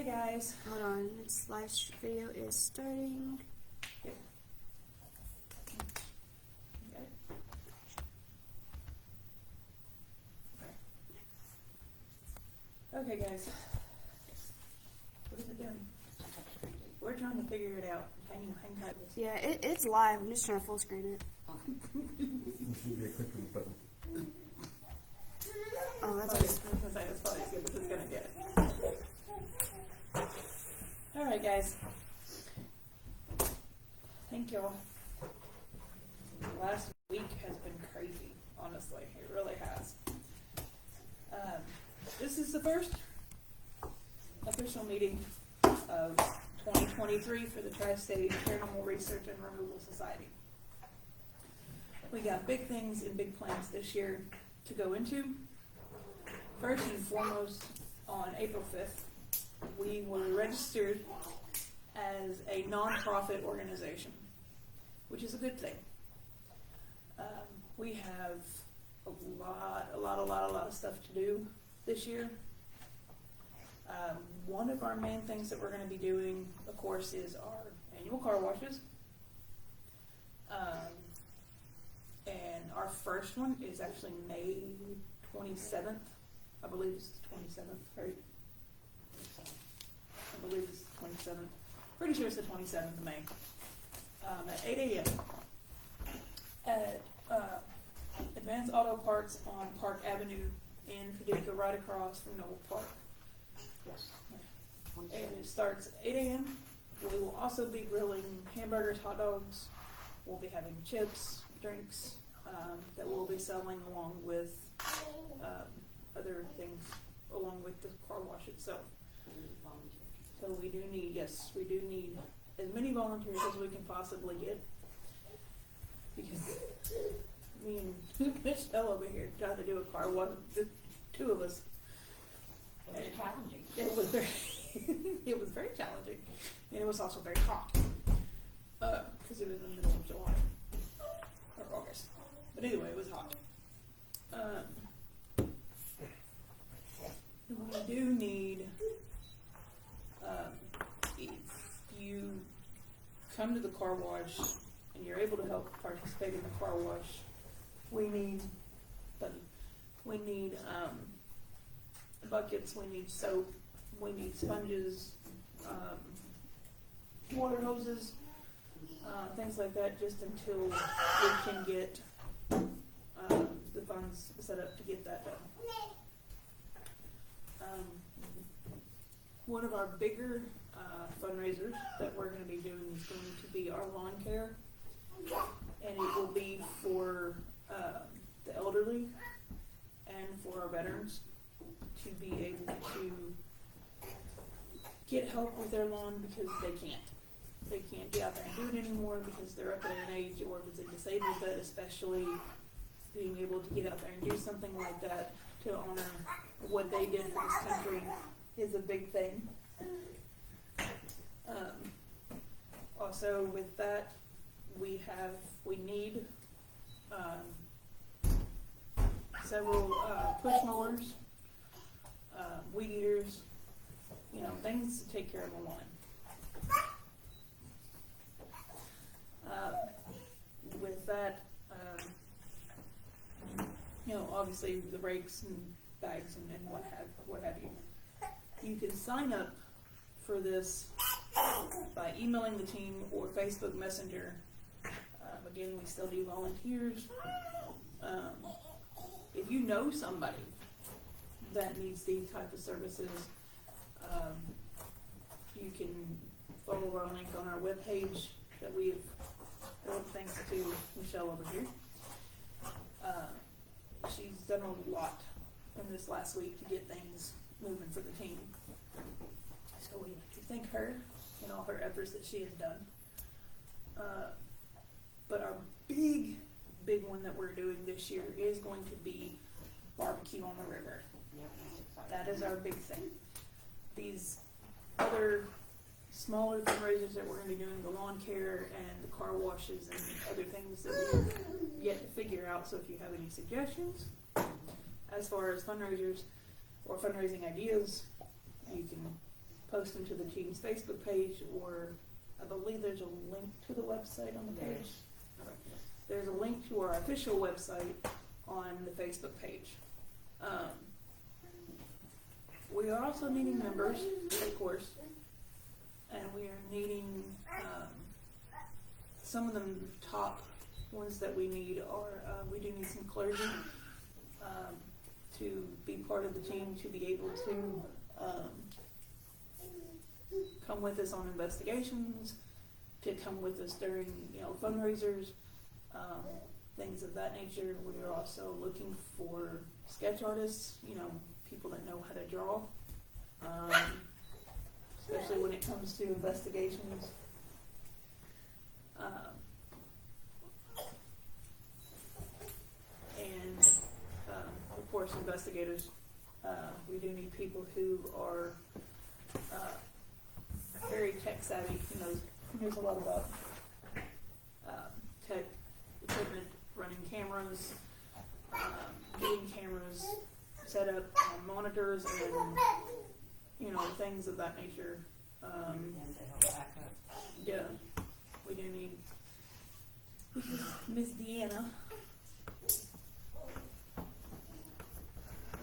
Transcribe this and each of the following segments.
guys. Hold on, this live video is starting. Okay, guys. What is it doing? We're trying to figure it out. Hang tight with us. Yeah, it's live. I'm just trying to full screen it. This should be a quick button. Oh, that's That's probably as good as it's gonna get. Alright, guys. Thank y'all. Last week has been crazy, honestly. It really has. This is the first official meeting of 2023 for the Tri-State Paranormal Research and Removal Society. We got big things and big plans this year to go into. First and foremost, on April 5th, we were registered as a non-profit organization, which is a good thing. We have a lot of stuff to do this year. One of our main things that we're going to be doing, of course, is our annual car washes. And our first one is actually May 27th. I believe it's the 27th, right? I believe it's the 27th. Pretty sure it's the 27th of May. At 8 a.m. at Advanced Auto Parts on Park Avenue in Paducah, right across from Noble Park. Yes. And it starts at 8 a.m. We will also be grilling hamburgers, hot dogs. We'll be having chips, drinks that we'll be selling along with other things along with the car wash itself. So we do need as many volunteers as we can possibly get. Because me and Michelle over here trying to do a car wash, the two of us. It was challenging. It was very, it was very challenging, and it was also very hot because it was in the middle of July or August. But anyway, it was hot. We do need, if you come to the car wash and you're able to help participate in the car wash, we need buckets, we need soap, we need sponges, water hoses, things like that, just until we can get the funds set up to get that done. One of our bigger fundraisers that we're going to be doing is going to be our lawn care, and it will be for the elderly and for our veterans to be able to get help with their lawn because they can't get out there and do it anymore because they're up at an age, or if it's a disabled vet especially, being able to get out there and do something like that to honor what they did for this country is a big thing. Also with that, we need several push mowers, weed eaters, things to take care of the lawn. With that, obviously the rakes and bags and what have you. You can sign up for this by emailing the team or Facebook Messenger. Again, we still do volunteers. If you know somebody that needs these type of services, you can follow our link on our webpage that we've done, thanks to Michelle over here. She's done a lot in this last week to get things moving for the team. So we like to thank her and all her efforts that she has done. But our big one that we're doing this year is going to be barbecue on the river. Yep, that's exciting. That is our big thing. These other smaller fundraisers that we're going to be doing, the lawn care and the car washes and other things that we've yet to figure out. So if you have any suggestions as far as fundraisers or fundraising ideas, you can post post them to the team's Facebook page, or I believe there's a link to the website on the There page. is. Correct, yes. There's a link to our official website on the Facebook page. We are also needing members, of course, and we are needing, some of the top ones that we need are, we do need some clergy, to be part of the team, to be able to, come with us on investigations, to come with us during, fundraisers, things of that nature. We are also looking for sketch artists, people that know how to draw, especially when it comes to investigations. And of course, investigators. We do need people who are very tech savvy, who knows a lot about tech equipment, running cameras, getting cameras set up on monitors, and things of that nature. And to help back up. Yeah, we do need Miss Deanna.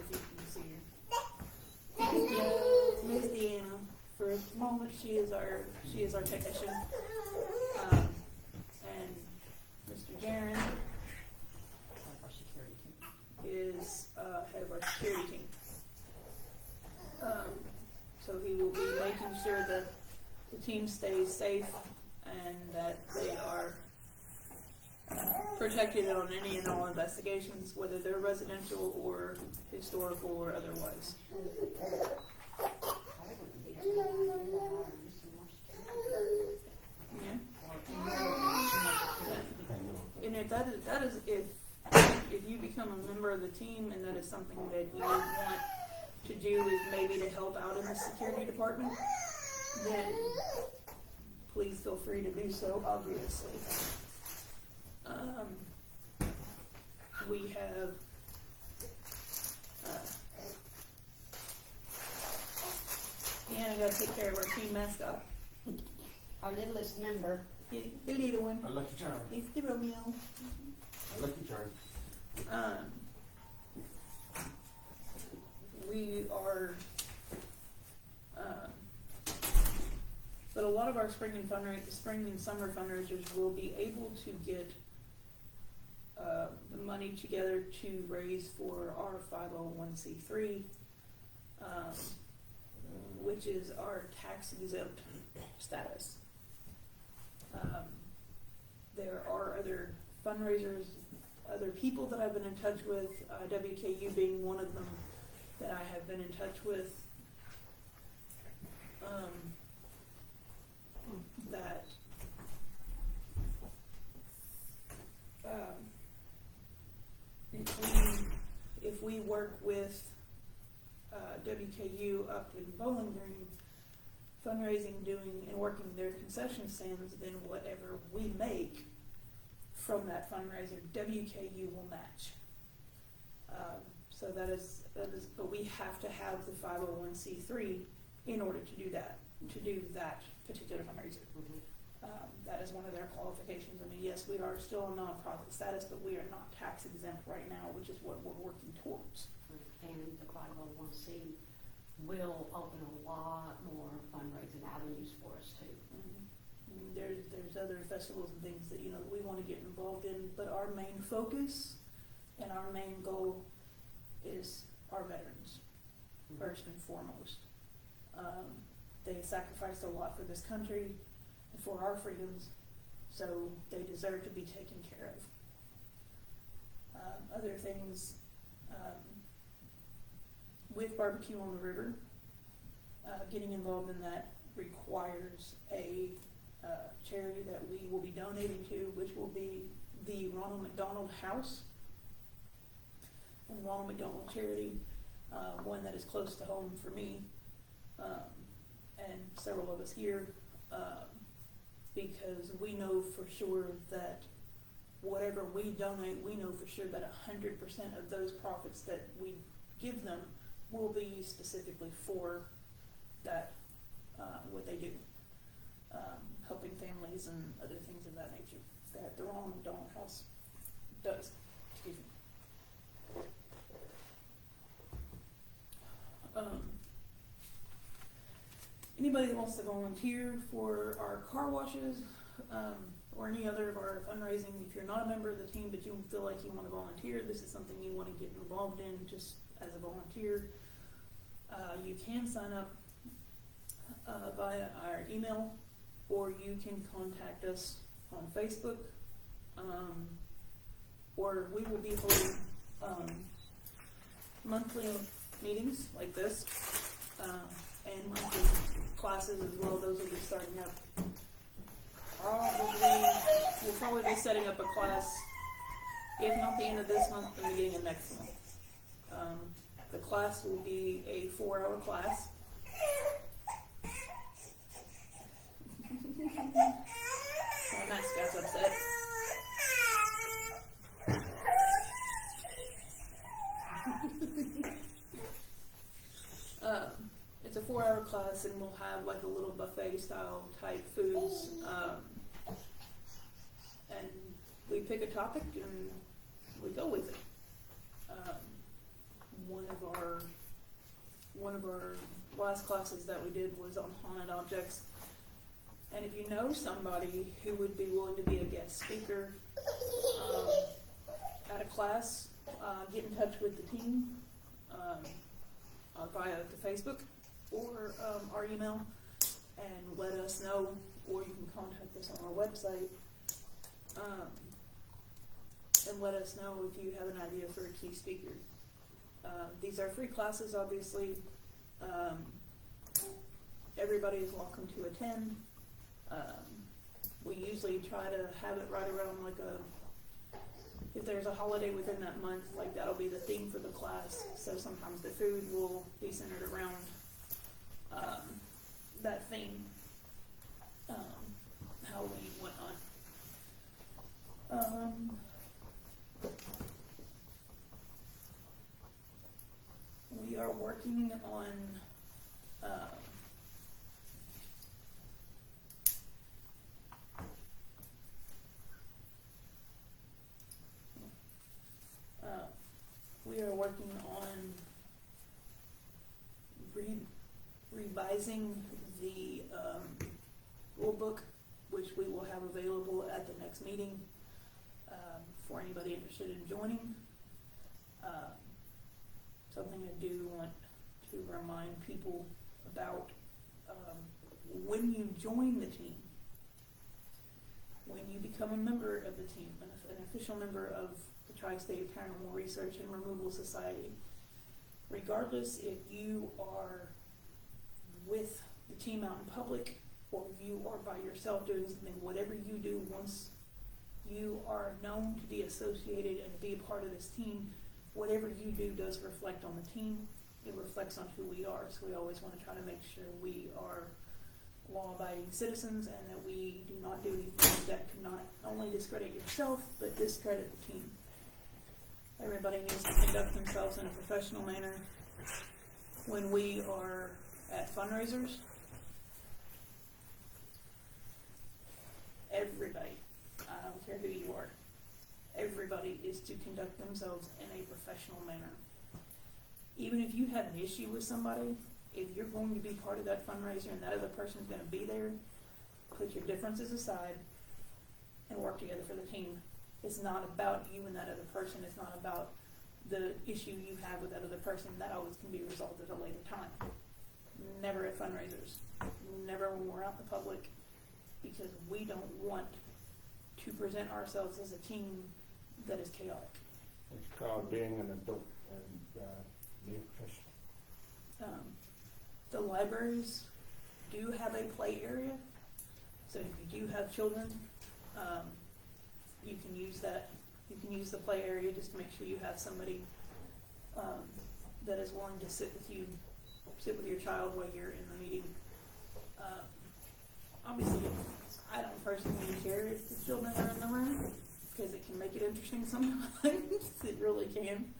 If you can see her. Yeah, Miss Deanna. For a moment, she is our technician. And Mr. Jaron Our security team. is head of our security team. So he will be making sure that the team stays safe and that they are protected on any and all investigations, whether they're residential or historical or otherwise. I wouldn't be as bad as some more security. Yeah. Or And if that is if you become a member of the team and that is something that you want to do, is maybe to help out in the security department, then please feel free to do so, obviously. We have Deanna gotta take care of our team mascot. Our littlest member. The little one. A lucky charm. It's the Romeo. A lucky charm. We are, but a lot of our spring and summer fundraisers will be able to get the money together to raise for our 501c3, which is our tax exempt status. There are other fundraisers, other people that I've been in touch with, WKU being one of them that I have been in touch with, that if we work with WKU up in Bowling Green, fundraising, doing and working their concession stands, then whatever we make from that fundraiser, WKU will match. So that is, but we have to have the 501c3 in order to do that particular fundraiser. That is one of their qualifications. I mean, yes, we are still a nonprofit status, but we are not tax exempt right now, which is what we're working towards. And the 501c will open a lot more fundraising avenues for us too. There's other festivals and things that we want to get involved in, but our main focus and our main goal is our veterans first and foremost. They sacrificed a lot for this country and for our freedoms, so they deserve to be taken care of. Other things, with Barbecue on the River, getting involved in that requires a charity that we will be donating to, which will be the Ronald McDonald House. And Ronald McDonald Charity, one that is close to home for me, and several of us here, because we know for sure that whatever we donate, we know for sure that 100% of those profits that we give them will be used specifically for that toys and other things of that nature that the Ronald McDonald House does. Excuse me. Anybody that wants to volunteer for our car washes, or any other of our fundraising, if you're not a member of the team but you feel like you want to volunteer, this is something you want to get involved in just as a volunteer, you can sign up via our email, or you can contact us on Facebook, or we will be holding monthly meetings like this, and monthly classes as well. Those will be starting up. We'll probably be setting up a class, if not the end of this month, the beginning of next month. The class will be a 4-hour class. My mascot's upset. It's a 4-hour class, and we'll have like a little buffet style type foods, and we pick a topic and we go with it. One of our last classes that we did was on haunted objects, and if you know somebody who would be willing to be a guest speaker at a class, get in touch with the team via the Facebook or our email, and let us know, or you can contact us on our website, and let us know if you have an idea for a key speaker. These are free classes, obviously. Everybody is welcome to attend. We usually try to have it right around if there's a holiday within that month, like that'll be the theme for the class. So sometimes the food will be centered around that theme, Halloween, whatnot. We are working on revising the rule book, which we will have available at the next meeting for anybody interested in joining. Something I do want to remind people about, when you join the team, when you become a member of the team, an official member of the Tri-State Paranormal Research and Removal Society, regardless if you are with the team out in public or if you are by yourself doing something, whatever you do, once you are known to be associated and be a part of this team, whatever you do does reflect on the team. It reflects on who we are. So we always want to try to make sure we are law-abiding citizens and that we do not do anything that could not only discredit yourself, but discredit the team. Everybody needs to conduct themselves in a professional manner when we are at fundraisers. Everybody, I don't care who you are, everybody is to conduct themselves in a professional manner. Even if you have an issue with somebody, if you're going to be part of that fundraiser and that other person is going to be there, put your differences aside and work together for the team. It's not about you and that other person. It's not about the issue you have with that other person. That always can be resolved at a later time. Never at fundraisers. Never when we're out in the public, because we don't want to present ourselves as a team that is chaotic. It's called being an adult and being professional. The libraries do have a play area, so if you do have children, you can use that. You can use the play area just to make sure you have somebody that is willing to sit with your child while you're in the meeting. Obviously, I don't personally care if the children are in the room, because it can make it interesting sometimes. It really can.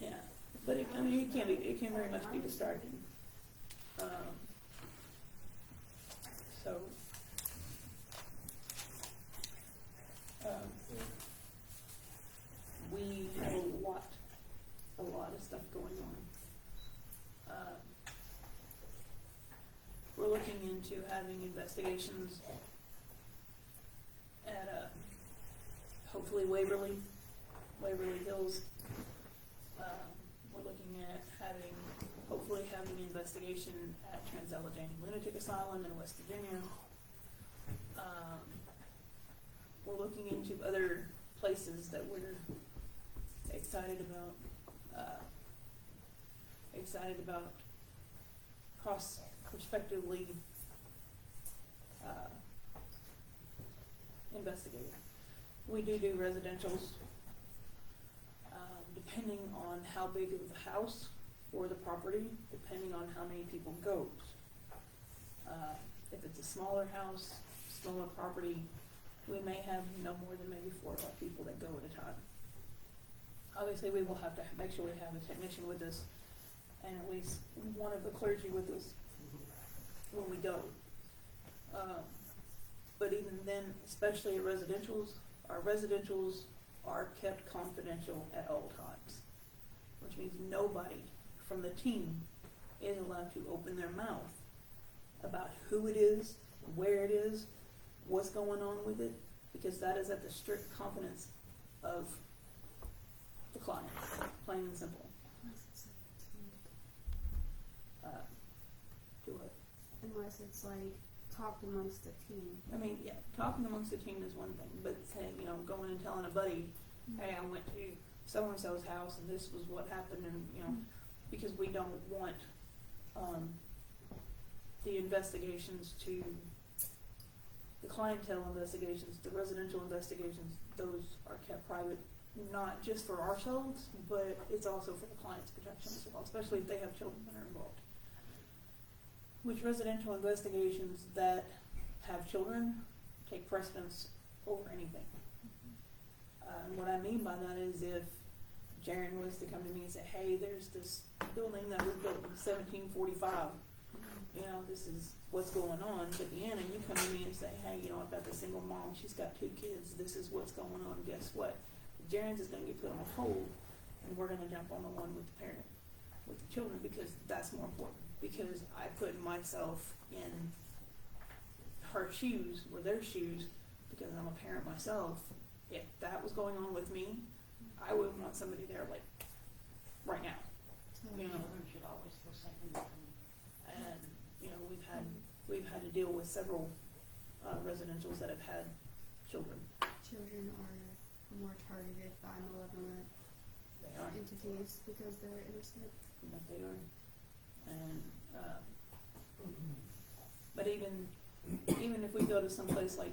Yeah, but it can very much be distracting. So, we have a lot of stuff going on. We're looking into having investigations at, hopefully Waverly Hills. We're looking at hopefully having an investigation at Trans-Allegheny Lunatic Asylum in West Virginia. We're looking into other places that we're excited about prospectively investigating. We do residentials, depending on how big of the house or the property, depending on how many people goes. If it's a smaller house, smaller property, we may have no more than maybe 4 or 5 people that go at a time. Obviously, we will have to make sure we have a technician with us and at least one of the clergy with us when we go. But even then, especially at residentials, our residentials are kept confidential at all times, which means nobody from the team is allowed to open their mouth about who it is, where it is, what's going on with it, because that is at the strict confidence of the client, plain and simple. Do it. Unless it's like talked amongst the team. I mean, yeah, talking amongst the team is one thing, but saying, going and telling a buddy, hey, I went to so-and-so's house and this was what happened, and, because we don't want, the investigations to, the clientele investigations, the residential investigations, those are kept private, not just for ourselves, but it's also for the client's protection as well, especially if they have children that are involved. Which residential investigations that have children take precedence over anything. And what I mean by that is if Jaren was to come to me and say, hey, there's this building that was built in 1745, this is what's going on. But Deanna, you come to me and say, hey, I've got this single mom, she's got 2 kids, this is what's going on. Guess what? Jaren's is going to get put on hold, and we're going to jump on the one with the parent, with the children, because that's more important. Because I put myself in her shoes, or their shoes, because I'm a parent myself. If that was going on with me, I wouldn't want somebody there like right now. Children should always feel safe in their home. And we've had to deal with several residentials that have had children. Children are more targeted by malevolent They are. entities because they're innocent. But they are. And but even if we go to some place like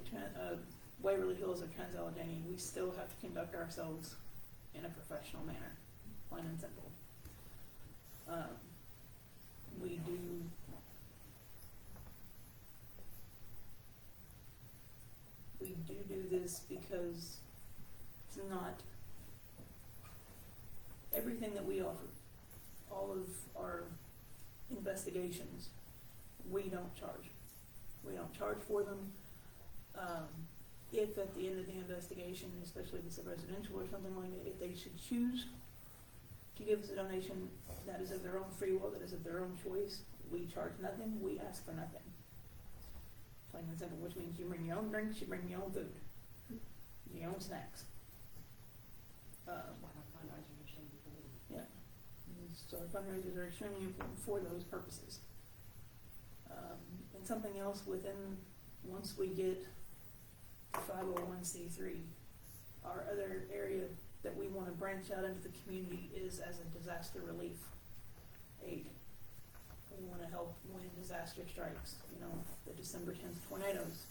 Waverly Hills or Trans-Allegheny, we still have to conduct ourselves in a professional manner, plain and simple. We do this because it's not everything that we offer. All of our investigations, we don't charge. We don't charge for them. If at the end of the investigation, especially if it's a residential or something like that, if they should choose to give us a donation, that is of their own free will, that is of their own choice. We charge nothing, we ask for nothing. Plain and simple, which means you bring your own drinks, you bring your own food, your own snacks. That's why our fundraisers are so important. Yeah. So our fundraisers are extremely important for those purposes. And something else once we get 501c3, our other area that we want to branch out into the community is as a disaster relief aid. We want to help when disaster strikes, the December 10th tornadoes.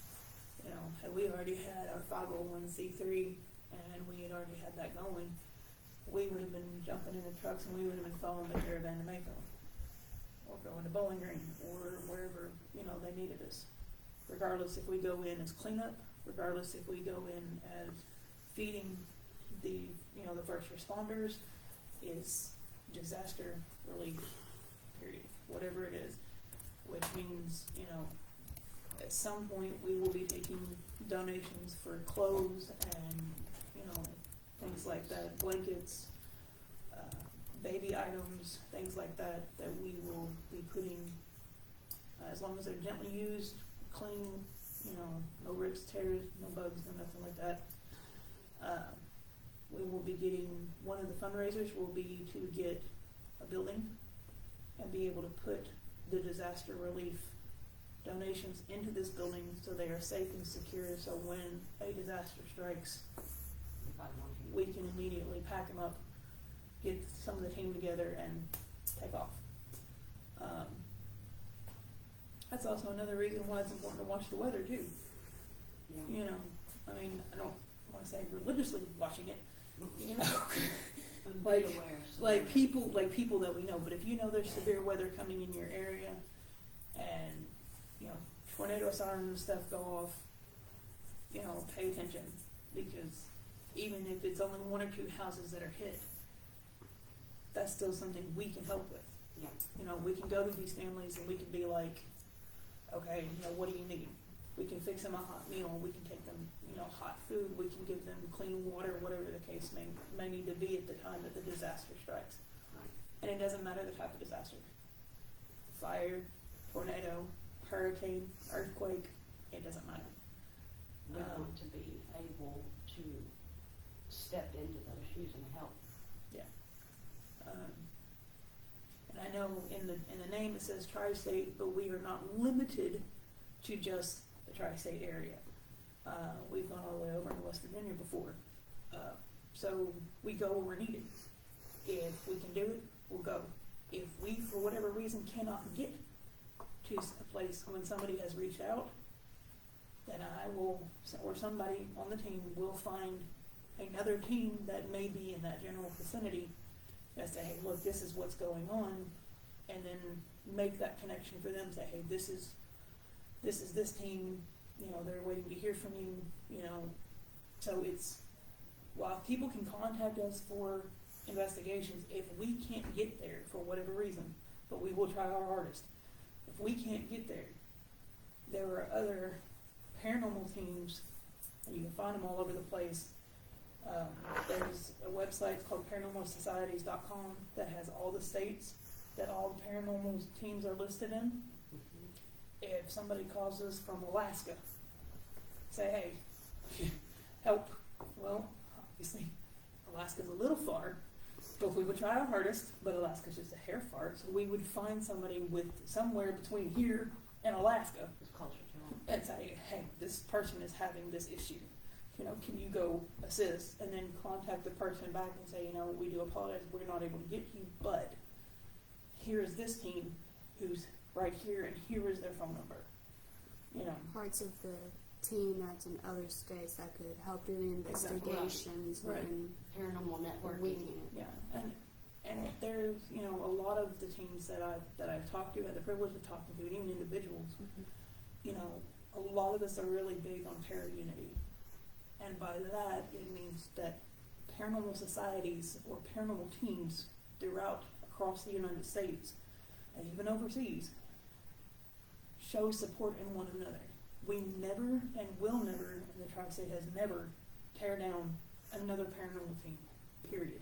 Had we already had our 501c3 and we had already had that going, we would have been jumping in the trucks and we would have been following the caravan to Mayfield, or going to Bowling Green, or wherever, they needed us. Regardless if we go in as cleanup, regardless if we go in as feeding the first responders, is disaster relief, period. Whatever it is. Which means, at some point, we will be taking donations for clothes and, you know, things like that, blankets, baby items, things like that, that we will be putting, as long as they're gently used, clean, you know, no rips, tears, no bugs, no nothing like that. We will be getting, one of the fundraisers will be to get a building and be able to put the disaster relief donations into this building so they are safe and secure, so when a disaster strikes, If I want to. we can immediately pack them up, get some of the team together and take off. That's also another reason why it's important to watch the weather too. Yeah. You know, I mean, I don't wanna say religiously watching it, you know. And like- be aware, so Like that- people that we know, but if you know there's severe weather coming in your area and, you know, tornado sirens and stuff go off, you know, pay attention, because even if it's only one or two houses that are hit, that's still something we can help with. Yeah. You know, we can go to these families and we can be like, okay, you know, what do you need? We can fix them a hot meal, we can take them, you know, hot food, we can give them clean water, whatever the case may need to be at the time that the disaster strikes. Right. And it doesn't matter the type of disaster. Fire, tornado, hurricane, earthquake, it doesn't matter. We want to be able to step into those shoes and help. And I know in the name it says tri-state, but we are not limited to just the tri-state area. We've gone all the way over into West Virginia before. So we go where we're needed. If we can do it, we'll go. If we, for whatever reason, cannot get to a place when somebody has reached out, then I will, or somebody on the team will find another team that may be in that general vicinity that say, hey, look, this is what's going on, and then make that connection for them, say, hey, this is this team, you know, they're waiting to hear from you, you know. So it's, while people can contact us for investigations, if we can't get there for whatever reason, but we will try our hardest. If we can't get there, there are other paranormal teams, and you can find them all over the place. There's a website called paranormalsocieties.com that has all the states that all the paranormal teams are listed in. If somebody calls us from Alaska, say, hey, help. Well, obviously, Alaska's a little far, but we would try our hardest, but Alaska's just a hair far, so we would find somebody with somewhere between here and Alaska It's closer to them. and say, hey, this person is having this issue. You know, can you go assist? And then contact the person back and say, you know, we do apologize, we're not able to get you, but here is this team who's right here, and here is their phone number. You know, Parts of the team that's in other states that could help doing Exactly. investigations Right. when Paranormal we networking. can't. yeah, and there's, you know, a lot of the teams that I've talked to, had the privilege of talking to, and even individuals, you know, a lot of us are really big on para-unity. And by that, it means that paranormal societies or paranormal teams throughout, across the United States, and even overseas, show support in one another. We never and will never, and the Tri-State has never, tear down another paranormal team, period.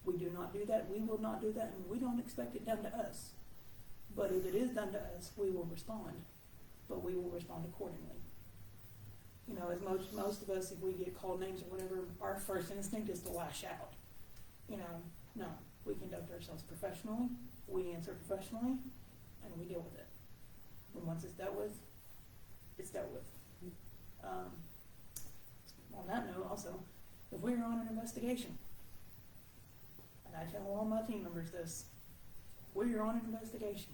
We do not do that, we will not do that, and we don't expect it done to us. But if it is done to us, we will respond, but we will respond accordingly. You know, as most of us, if we get called names or whatever, our first instinct is to lash out. You know, no, we conduct ourselves professionally, we answer professionally, and we deal with it. And once it's dealt with, it's dealt with. On that note, also, if we're on an investigation, and I tell all my team members this, we're on an investigation,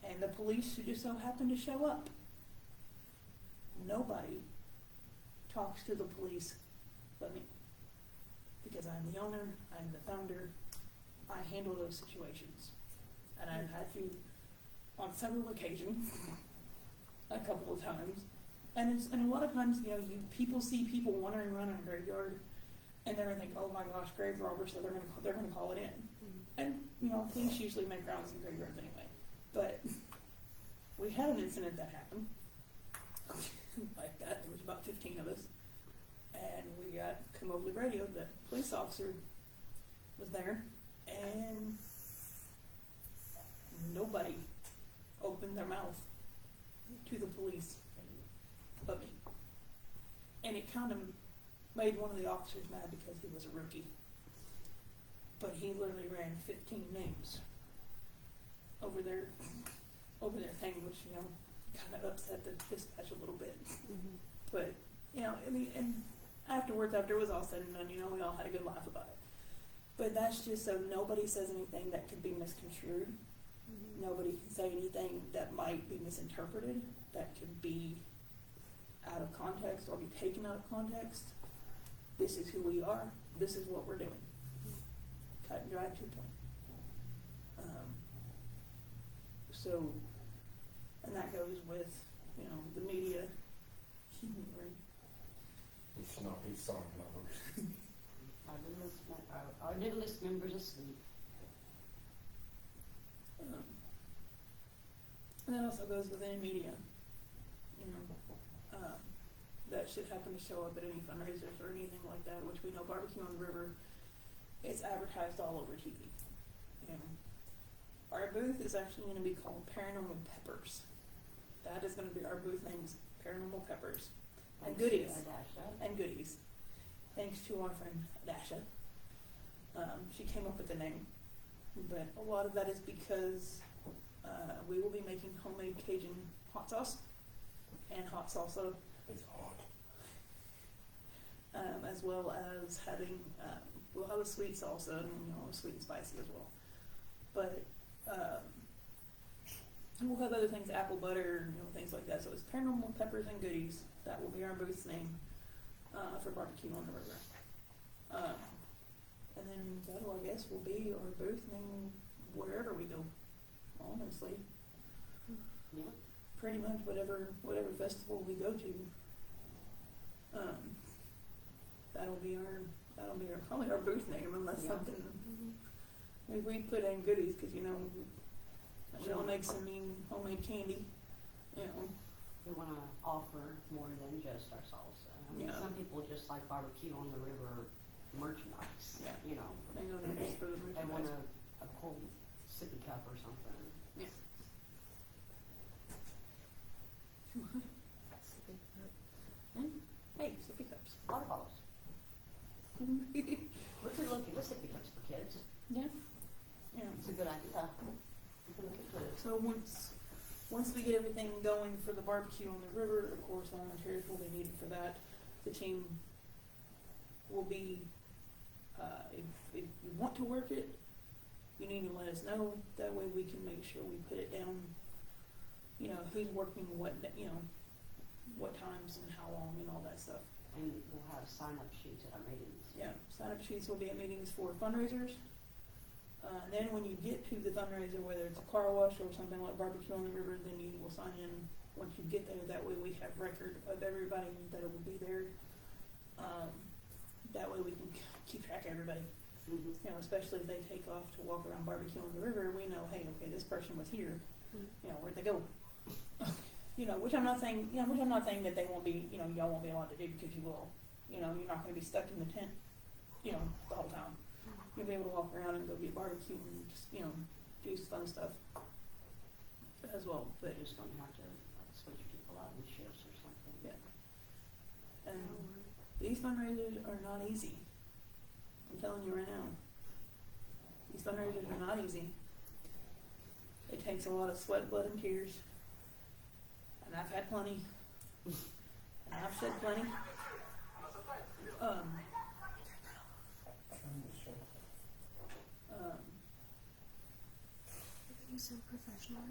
and the police should just so happen to show up, nobody talks to the police but me. Because I'm the owner, I'm the founder, I handle those situations. And I've had to, on several occasions, a couple of times, and a lot of times, you know, people see people wandering around in a graveyard, and they're gonna think, oh my gosh, grave robbers, so they're gonna call it in. And, you know, police usually make rounds in graveyards anyway. But we had an incident that happened like that. There was about 15 of us, and we got come over the radio that a police officer was there, and nobody opened their mouth to the police but me. And it kind of made one of the officers mad because he was a rookie. But he literally ran 15 names over their thing, which, you know, kind of upset the dispatch a little bit. Mm-hmm. But, you know, I mean, and afterwards, after it was all said and done, you know, we all had a good laugh about it. But that's just so nobody says anything that could be misconstrued. Mm-hmm. Nobody can say anything that might be misinterpreted, that could be out of context or be taken out of context. This is who we are. This is what we're doing. Cut and dry to the point. So, and that goes with, you know, the media. He's not, he's song lovers. Our new list members asleep. And that also goes with any media, you know, that should happen to show up at any fundraisers or anything like that, which we know Barbecue on the River, it's advertised all over TV. You know, our booth is actually going to be called Paranormal Peppers. That is going to be our booth name, is Paranormal Peppers. And goodies. And goodies. Thanks to our friend Dasha. She came up with the name. But a lot of that is because we will be making homemade Cajun hot sauce and hot salsa, It's hot. as well as having, we'll have a sweet salsa and, you know, sweet and spicy as well. But we'll have other things, apple butter, you know, things like that. So it's Paranormal Peppers and Goodies. That will be our booth's name for Barbecue on the River. And then that, I guess, will be our booth name wherever we go. Honestly, Yeah. pretty much whatever festival we go to. That'll be probably our booth name, unless Yeah. something. Mm-hmm. We put in goodies because, you know, we Sure. all make some mean homemade candy. You know, We want to offer more than just our salsa. I mean, Yeah. some people just like Barbecue on the River merchandise. Yeah. You know, they go there just for the they want merchandise. a cool sippy cup or something. Yeah. Hey, sippy cups. Water bottles. Yeah. We could look into sippy cups for kids. Yeah. It's a good idea. We can look into it. So once we get everything going for the barbecue on the river, of course, volunteers will be needed for that. The team will be, if you want to work it, you need to let us know. That way we can make sure we put it down, you know, who's working what, you know, what times and how long and all that stuff. And we'll have sign-up sheets at our meetings. Yeah, sign-up sheets will be at meetings for fundraisers. And then when you get to the fundraiser, whether it's a car wash or something like Barbecue on the River, then you will sign in once you get there. That way we have record of everybody that will be there. That way we can keep track of everybody. Mm-hmm. You know, especially if they take off to walk around Barbecue on the River, we know, hey, okay, this person was here. You know, where'd they go? You know, which I'm not saying that they won't be, you know, y'all won't be allowed to do, because you will. You know, you're not going to be stuck in the tent, you know, the whole time. You'll be able to walk around and go get barbecue and just, you know, do some fun stuff as well. But We're just going to have to switch people out in shifts or something. Yeah. And these fundraisers are not easy. I'm telling you right now. These fundraisers are not easy. It takes a lot of sweat, blood, and tears. And I've had plenty. And I've shed plenty. You're so professional.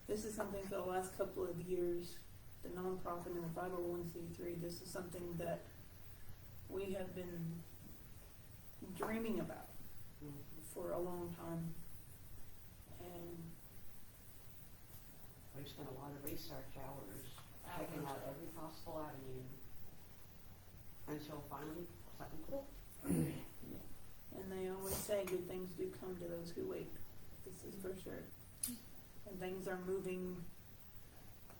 This is something for the last couple of years, the nonprofit and the 501c3, this is something that we have been dreaming about for a long time. And We've spent a lot of research hours checking out every possible avenue until finally something cool. and they always say good things do come to those who wait. This is for sure. And things are moving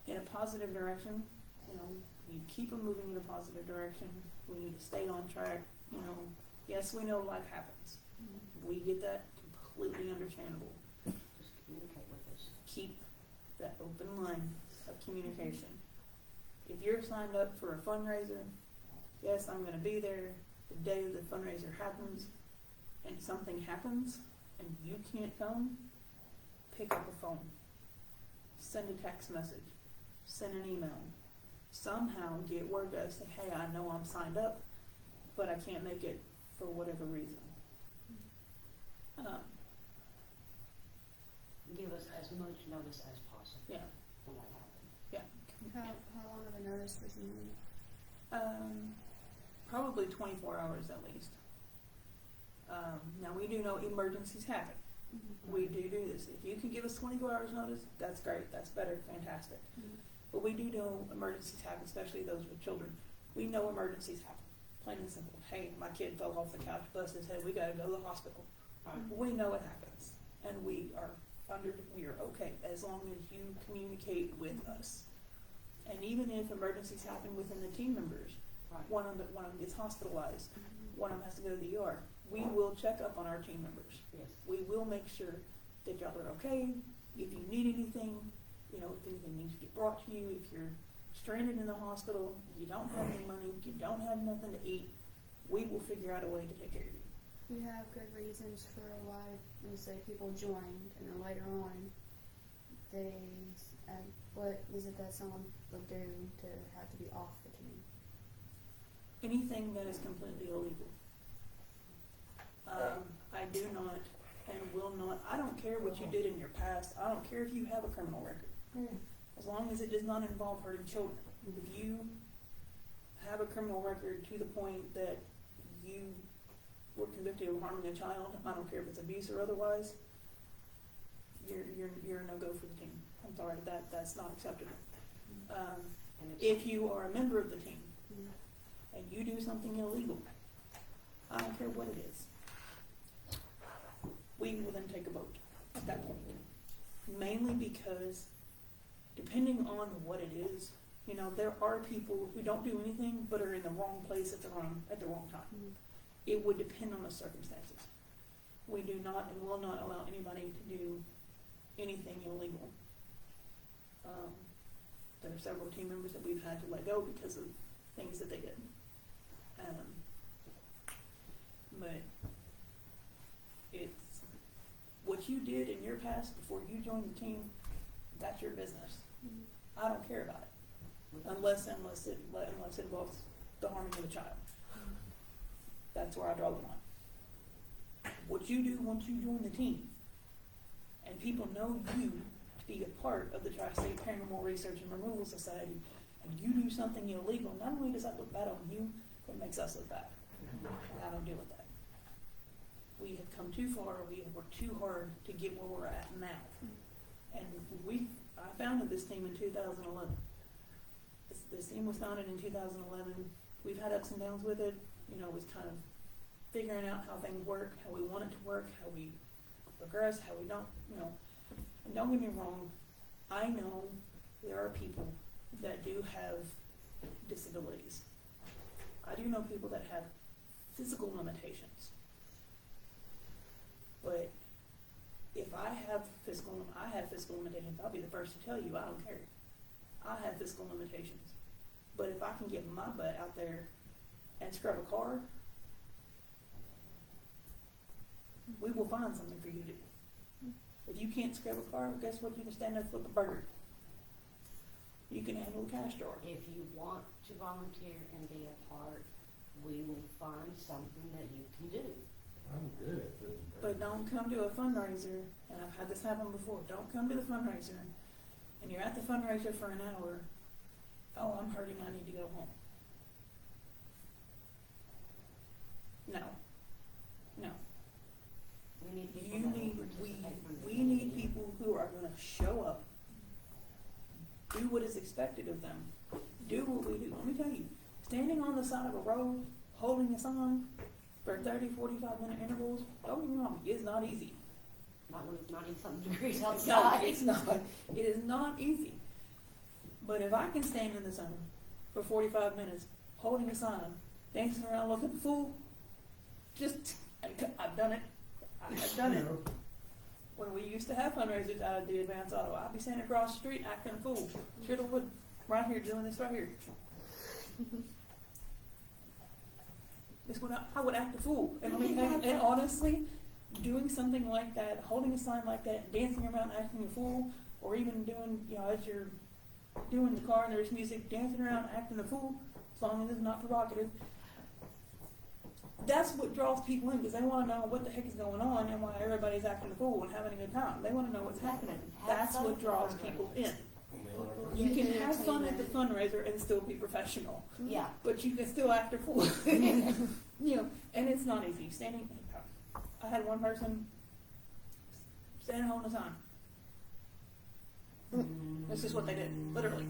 in a positive direction, you know, you keep them moving in a positive direction, we need to stay on track, you know. Yes, we know life happens, we get that, completely understandable. Just communicate with us. Keep that open line of communication. If you're signed up for a fundraiser, yes, I'm gonna be there the day the fundraiser happens, and something happens, and you can't come, pick up a phone, send a text message, send an email, somehow get word to us, say, hey, I know I'm signed up, but I can't make it for whatever reason. Give us as much notice as possible. Yeah. When that happens. How long of a notice would you need? Probably 24 hours at least. Now we do know emergencies happen. We do this. If you can give us 24 hours notice, that's great. That's better. Fantastic. But we do know emergencies happen, especially those with children. We know emergencies happen. Plain and simple. Hey, my kid fell off the couch, busted his head. We got to go to the hospital. We know it happens, and we are okay as long as you communicate with us. And even if emergencies happen within the team members, Right. one of them gets hospitalized, one of them has to go to the ER, we will check up on our team members. Yes. We will make sure that y'all are okay. If you need anything, you know, if anything needs to get brought to you, if you're stranded in the hospital, you don't have any money, you don't have nothing to eat, we will figure out a way to take care of you. We have good reasons for why, we say people joined, and then later on, they, what is it that someone would do to have to be off the team? Anything that is completely illegal. I do not and will not, I don't care what you did in your past, I don't care if you have a criminal record. As long as it does not involve hurting children. If you have a criminal record to the point that you were convicted of harming a child, I don't care if it's abuse or otherwise, you're a no-go for the team. I'm sorry, that's not acceptable. And If you are a member of the team and you do something illegal, I don't care what it is, we will then take a vote at that point. Mainly because depending on what it is, you know, there are people who don't do anything but are in the wrong place at the wrong time. It would depend on the circumstances. We do not and will not allow anybody to do anything illegal. There are several team members that we've had to let go because of things that they did. But it's what you did in your past before you joined the team, that's your business. I don't care about it. Unless it involves the harming of a child. That's where I draw the line. What you do once you join the team, and people know you to be a part of the Tri-State Paranormal Research and Removal Society, and you do something illegal, not only does that look bad on you, but it makes us look bad. And I don't deal with that. We have come too far, we have worked too hard to get where we're at now. And I founded this team in 2011. This team was founded in 2011. We've had ups and downs with it. You know, it was kind of figuring out how things work, how we want it to work, how we progress, how we don't, you know. And don't get me wrong, I know there are people that do have disabilities. I do know people that have physical limitations. But if I have physical limitations, I'll be the first to tell you I don't care. I have physical limitations. But if I can get my butt out there and scrub a car, we will find something for you to do. If you can't scrub a car, guess what? You can stand up and flip a burger. You can handle a cash drawer. if you want to volunteer and be a part, we will find something that you can do. I'm good at this. But don't come to a fundraiser, and I've had this happen before, don't come to the fundraiser, and you're at the fundraiser for an hour, oh, I'm hurting, I need to go home. No. No. We need people You that will need, participate from the we need beginning. people who are gonna show up, do what is expected of them, do what we do. Let me tell you, standing on the side of a road, holding a sign for 30, 45-minute intervals, don't get me wrong, it's not easy. Not when it's 90-something degrees No, outside. it's not. It is not easy. But if I can stand in the sun for 45 minutes, holding a sign, dancing around looking a fool, I've done it. I've done it. When we used to have fundraisers out of the Advance Auto, I'd be standing across the street acting a fool. Shoulda would, right here, doing this right here. This would I would act a fool. And, and honestly, doing something like that, holding a sign like that, dancing around acting a fool, or even doing, as you're doing the car and there's music, dancing around acting a fool, as long as it's not provocative. That's what draws people in, because they want to know what the heck is going on and why everybody's acting a fool and having a good time. They want to know what's happening. That's what draws people in. You can have fun at the fundraiser and still be professional, Yeah. but you can still act a fool. And it's not easy. I had one person standing holding a sign. This is what they did, literally.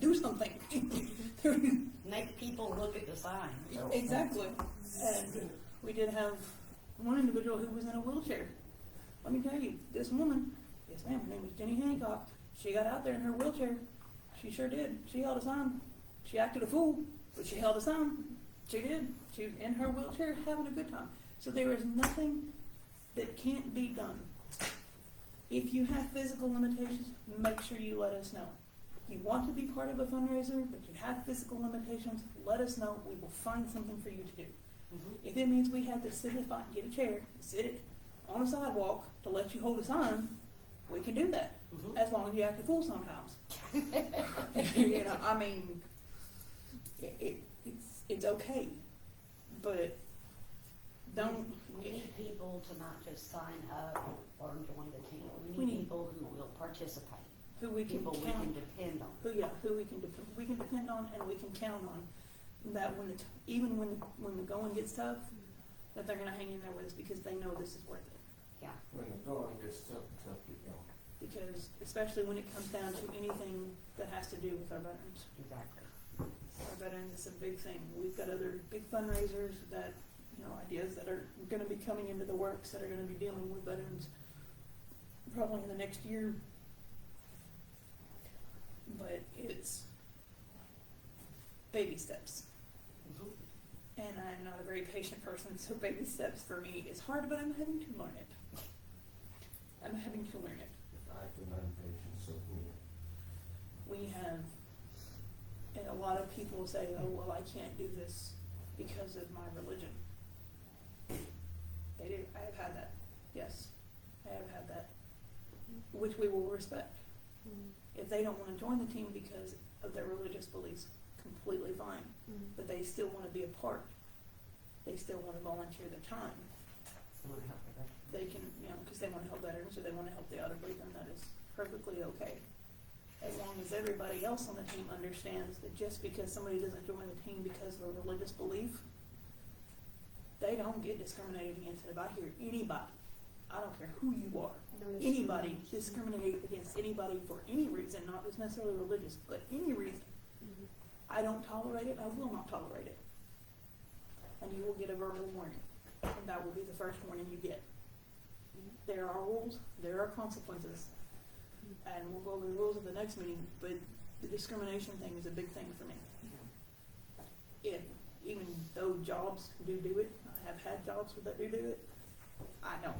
Do something. Make people look at the sign. Exactly. And we did have one individual who was in a wheelchair. Let me tell you, this woman, yes ma'am, her name was Jenny Hancock. She got out there in her wheelchair. She sure did. She held a sign. She acted a fool, but she held a sign. She did. She was in her wheelchair having a good time. So there is nothing that can't be done. If you have physical limitations, make sure you let us know. If you want to be part of a fundraiser, but you have physical limitations, let us know. We will find something for you to do. If it means we have to sit and get a chair, sit it on a sidewalk to let you hold a sign, we can do that. As long as you act a fool sometimes. It's okay. But don't. We need people to not just sign up or join the team. We We need- need people who will participate. Who we can People we count. can depend on. Who we can depend on and we can count on. That even when the going gets tough, that they're gonna hang in there with us because they know this is worth it. Yeah. When the going gets tough, keep going. Because especially when it comes down to anything that has to do with our veterans. Exactly. Our veterans is a big thing. We've got other big fundraisers that, ideas that are gonna be coming into the works that are gonna be dealing with veterans probably in the next year. But it's baby steps. And I'm not a very patient person, so baby steps for me is hard, but I'm having to learn it. I'm having to learn it. If I can learn patience, so can you. We have, and a lot of people say, oh, well, I can't do this because of my religion. They do. I have had that. Yes, I have had that. Which we will respect. If they don't want to join the team because of their religious beliefs, completely fine. But they still want to be a part. They still want to volunteer their time. Someone help with that. They can, because they want to help veterans or they want to help the other and that is perfectly okay. As long as everybody else on the team understands that just because somebody doesn't join the team because of a religious belief, they don't get discriminated against. If I hear anybody, I don't care who you are, anybody discriminate against anybody for any reason, not just necessarily religious, but any reason, I don't tolerate it, I will not tolerate it. And you will get a verbal warning. And that will be the first warning you get. There are rules, there are consequences. And we'll go over the rules at the next meeting, but the discrimination thing is a big thing for me. Even though jobs do it, I have had jobs that do it, I don't.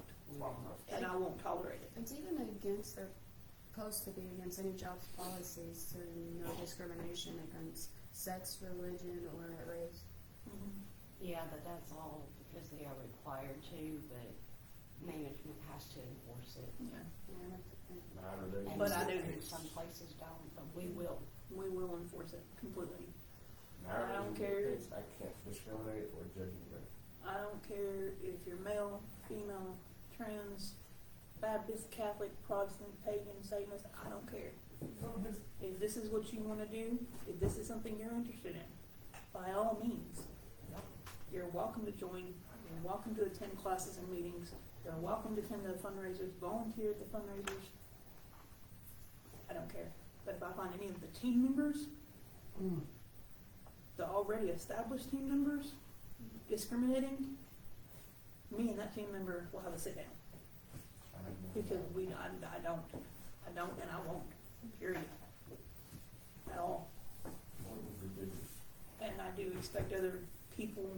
And I won't tolerate it. It's even against, they're supposed to be against any jobs policies to no discrimination against sex, religion, or race. Yeah, but that's all because they are required to, but management has to enforce it. Yeah, My religion. But I do. And some places don't, but we will. we will enforce it completely. My I don't religion care. dictates I can't discriminate or judge anybody. I don't care if you're male, female, trans, Baptist, Catholic, Protestant, pagan, Satanist, I don't care. If this is what you want to do, if this is something you're interested in, by all means, you're welcome to join, you're welcome to attend classes and meetings, you're welcome to attend the fundraisers, volunteer at the fundraisers. I don't care. But if I find any of the team members, the already established team members, discriminating, me and that team member will have a sit down. Because I don't and I won't, period. At all. And I do expect other people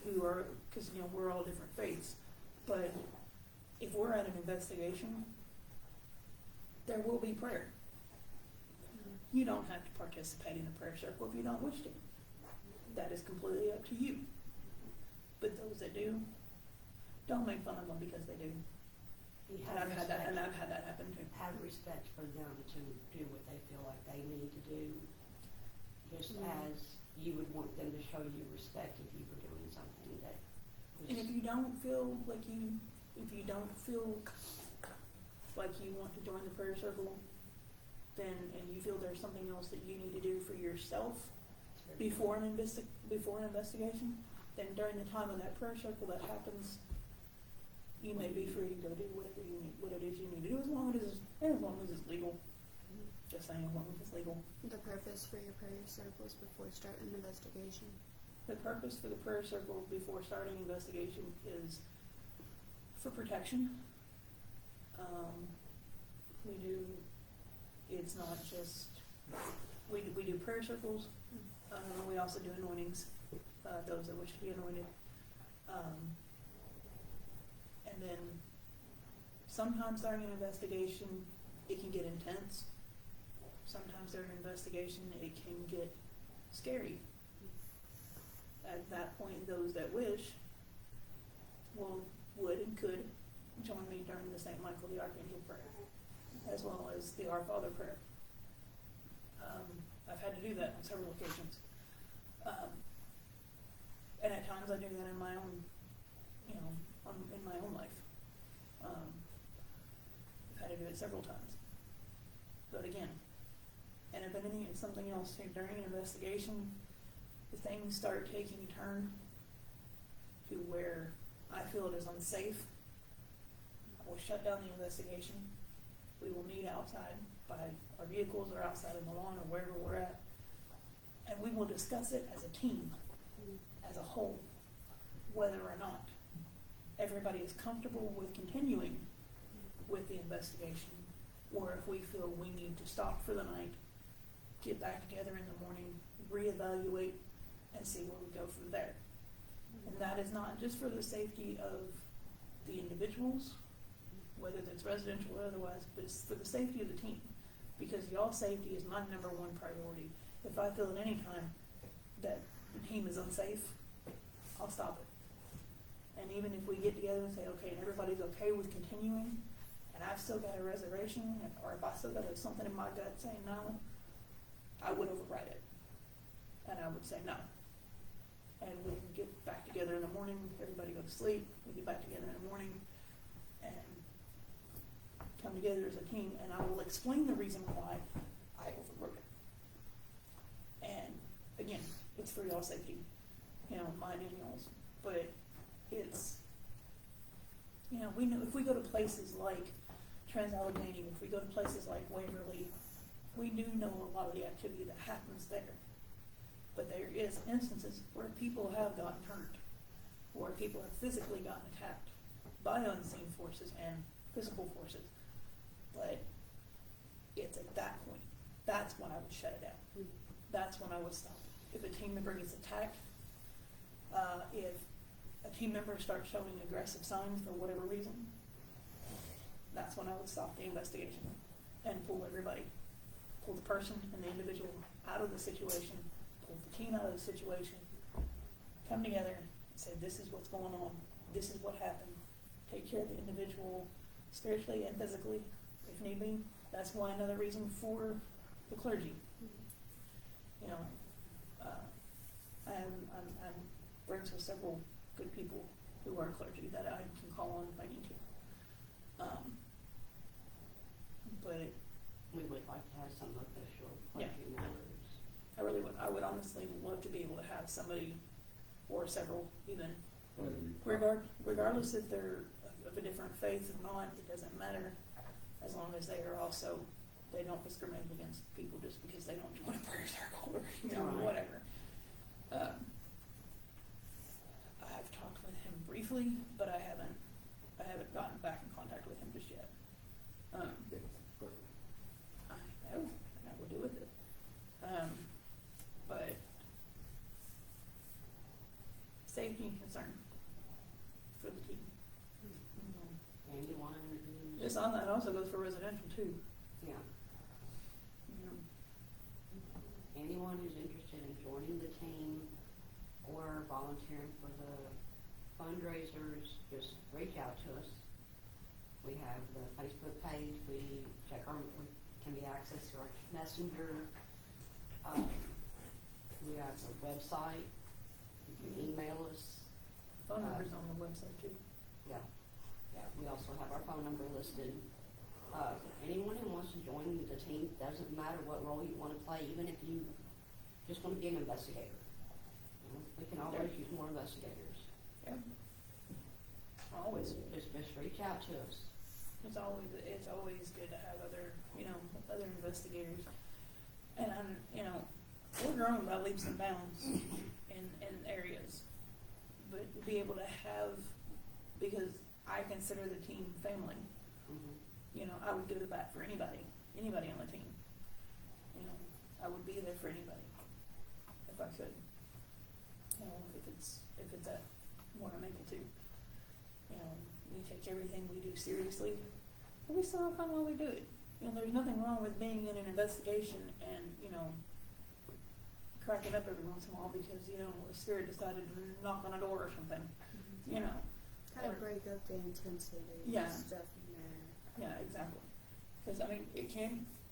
who are, because, you know, we're all different faiths, but if we're at an investigation, there will be prayer. You don't have to participate in a prayer circle if you don't wish to. That is completely up to you. But those that do, don't make fun of them because they do. You And have I've had that, respect. and I've had that happen too. Have respect for them to do what they feel like they need to do, just Mhm. as you would want them to show you respect if you were doing something that was. And if you don't feel like you want to join the prayer circle, then, and you feel there's something else that you need to do for yourself before an investigation, then during the time of that prayer circle that happens, you may be free to go do what it is you need to do, as long as it's legal. Just saying, as long as it's legal. The purpose for your prayer circles before starting an investigation. The purpose for the prayer circle before starting an investigation is for protection. It's not just, we do prayer circles, we also do anointings, those that wish to be anointed. And then sometimes during an investigation, it can get intense. Sometimes during an investigation, it can get scary. At that point, those that wish would and could join me during the St. Michael the Archangel prayer, as well as the Our Father prayer. I've had to do that on several occasions. And at times I do that in my own, in my own life. I've had to do it several times. But again, and if anything, it's something else. During an investigation, if things start taking a turn to where I feel it is unsafe, I will shut down the investigation. We will meet outside by our vehicles or outside in the lawn or wherever we're at, and we will discuss it as a team, as a whole, whether or not everybody is comfortable with continuing with the investigation, or if we feel we need to stop for the night, get back together in the morning, reevaluate, and see where we go from there. And that is not just for the safety of the individuals, whether it's residential or otherwise, but it's for the safety of the team. Because y'all's safety is my number one priority. If I feel at any time that the team is unsafe, I'll stop it. And even if we get together and say, okay, and everybody's okay with continuing, and I've still got a reservation, or if I still got something in my gut saying no, I would override it. And I would say no. And we can get back together in the morning, everybody go to sleep, we get back together in the morning, and come together as a team, and I will explain the reason why I overrode it. And again, it's for y'all's safety, mine and y'all's. But it's, we know if we go to places like Trans-Allegheny, if we go to places like Waverly, we do know a lot of the activity that happens there. But there is instances where people have gotten hurt, where people have physically gotten attacked by unseen forces and physical forces. But it's at that point, that's when I would shut it down. That's when I would stop. If a team member gets attacked, if a team member starts showing aggressive signs for whatever reason, that's when I would stop the investigation and pull everybody. Pull the person and the individual out of the situation, pull the team out of the situation, come together and say, this is what's going on, this is what happened, take care of the individual spiritually and physically, if need be. That's why another reason for the clergy. I'm friends with several good people who are clergy that I can call on if I need to. But We would like to have some official clergy members. I would honestly love to be able to have somebody, or several even, regardless if they're of a different faith or not, it doesn't matter, as long as they don't discriminate against people just because they don't join a prayer circle or whatever. eventually, but I haven't gotten back in contact with him just yet. I know, and I will do with it. But safety and concern for the team. Anyone who's, This on that also goes for residential too. yeah, You know, anyone who's interested in joining the team or volunteering for the fundraisers, just reach out to us. We have the Facebook page, we can be accessed through our messenger. We have the website, you can email us. phone numbers on the website too. Yeah, we also have our phone number listed. Anyone who wants to join the team, doesn't matter what role you want to play, even if you just want to be an investigator. You know, we can always use more investigators. Yeah. Always. Just reach out to us. It's always good to have other investigators. And we're growing by leaps and bounds in areas. But to be able to have, because I consider the team family, Mm-hmm. I would give it back for anybody on the team. I would be there for anybody if I could. If it's at what I'm able to. We take everything we do seriously, but we still have fun while we do it. There's nothing wrong with being in an investigation and, cracking up every once in a while because, a spirit decided to knock on a door or something, Kind of break up the intensity Yeah. and stuff in there. Yeah, exactly. Because,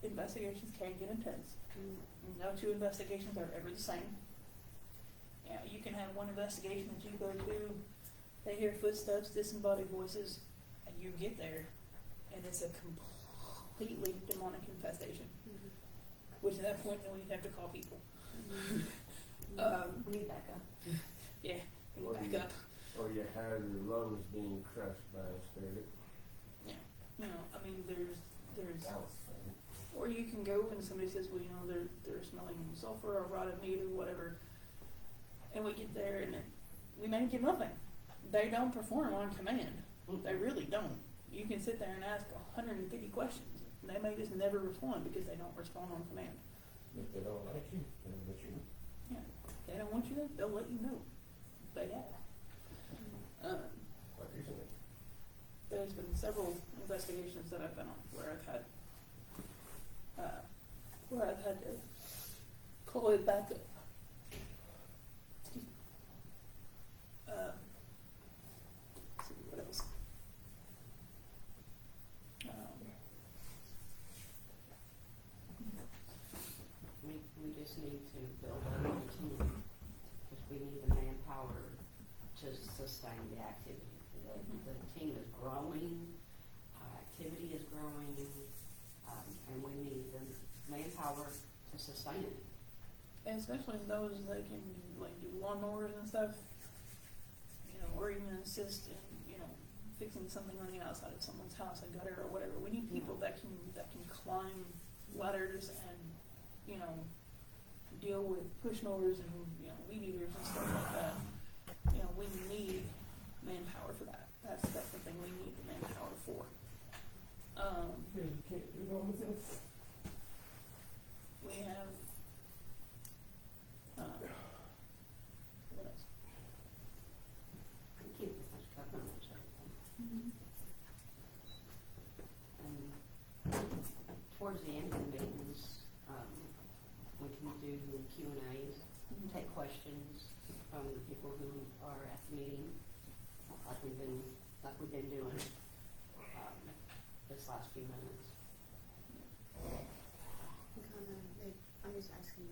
investigations can get intense. No two investigations are ever the same. You can have one investigation that you go to, they hear footsteps, disembodied voices, and you get there, and it's a completely demonic infestation. Which at that point, then we have to call people. We need backup. Yeah, and Or back you- up. Or you have your lungs being crushed by a spirit. There's, That was funny. or you can go and somebody says, well, they're smelling sulfur or rotted meat or whatever, and we get there and we may get nothing. They don't perform on command. They really don't. You can sit there and ask 150 questions, and they may just never respond because they don't respond on command. If they don't like you, then let you know. Yeah, they don't want you there, they'll let you know. They have. Like recently. There's been several investigations that I've been on where I've had to call it back up. Excuse me. Let's see what else. We just need to build up the team, because we need the manpower to sustain the activity. The team is growing, activity is growing, and we need the manpower to sustain it. And especially those that can do lawnmowers and stuff, or even assist in, fixing something on the outside of someone's house, a gutter or whatever. We need people that can climb ladders and, deal with push mowers and, weed eaters and stuff like that. We need manpower for that. That's the thing we need the manpower for. You can't do all of this. We have, what else? We can't pretty much cover almost everything. And towards the end of the meetings, we can do Q&As, take questions from the people who are at the meeting, like we've been doing this last few minutes. I'm just asking,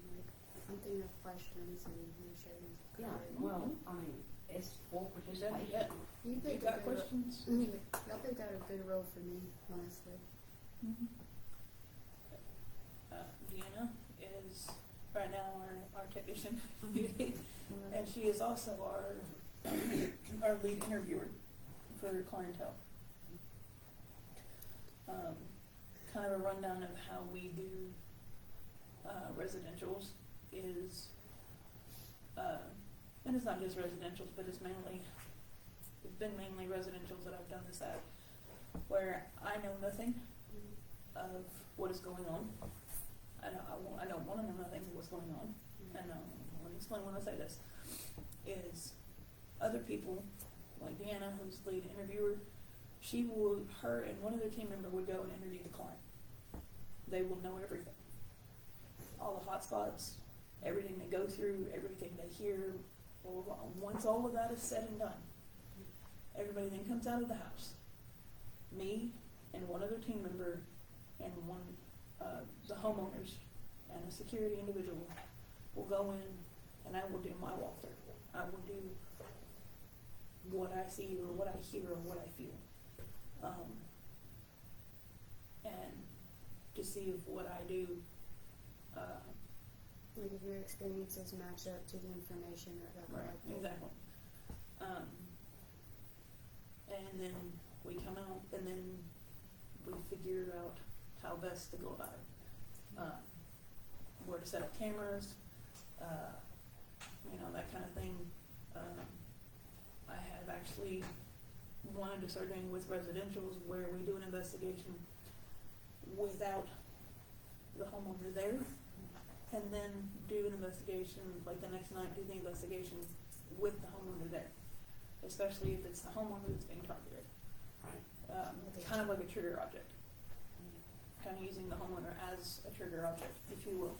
I'm thinking of questions and make sure these are Yeah, covered. well, it's full participation. Yeah. You You picked got a good questions? y'all picked out a good role for me, honestly. Deanna is right now our technician, and she is also our lead interviewer for clientele. Kind of a rundown of how we do residentials is, and it's not just residentials, but it's mainly it's been mainly residentials that I've done this at, where I know nothing of what is going on. I don't want to know nothing of what's going on. And let me explain when I say this. Is other people, like Deanna, who's the lead interviewer, her and one other team member would go and interview the client. They will know everything. All the hot spots, everything they go through, everything they hear. Once all of that is said and done, everybody then comes out of the house. Me and one other team member and the homeowners and a security individual will go in and I will do my walkthrough. I will do what I see or what I hear or what I feel. And to see if what I do Like if your experiences match up to the information that got collected. exactly. And then we come out and then we figure out how best to go about it. Where to set up cameras, that kind of thing. I have actually wanted to start doing with residentials where we do an investigation without the homeowner there, and then do an investigation, like the next night do the investigation with the homeowner there, especially if it's the homeowner that's being targeted. Kind of like a trigger object. Kind of using the homeowner as a trigger object, if you will.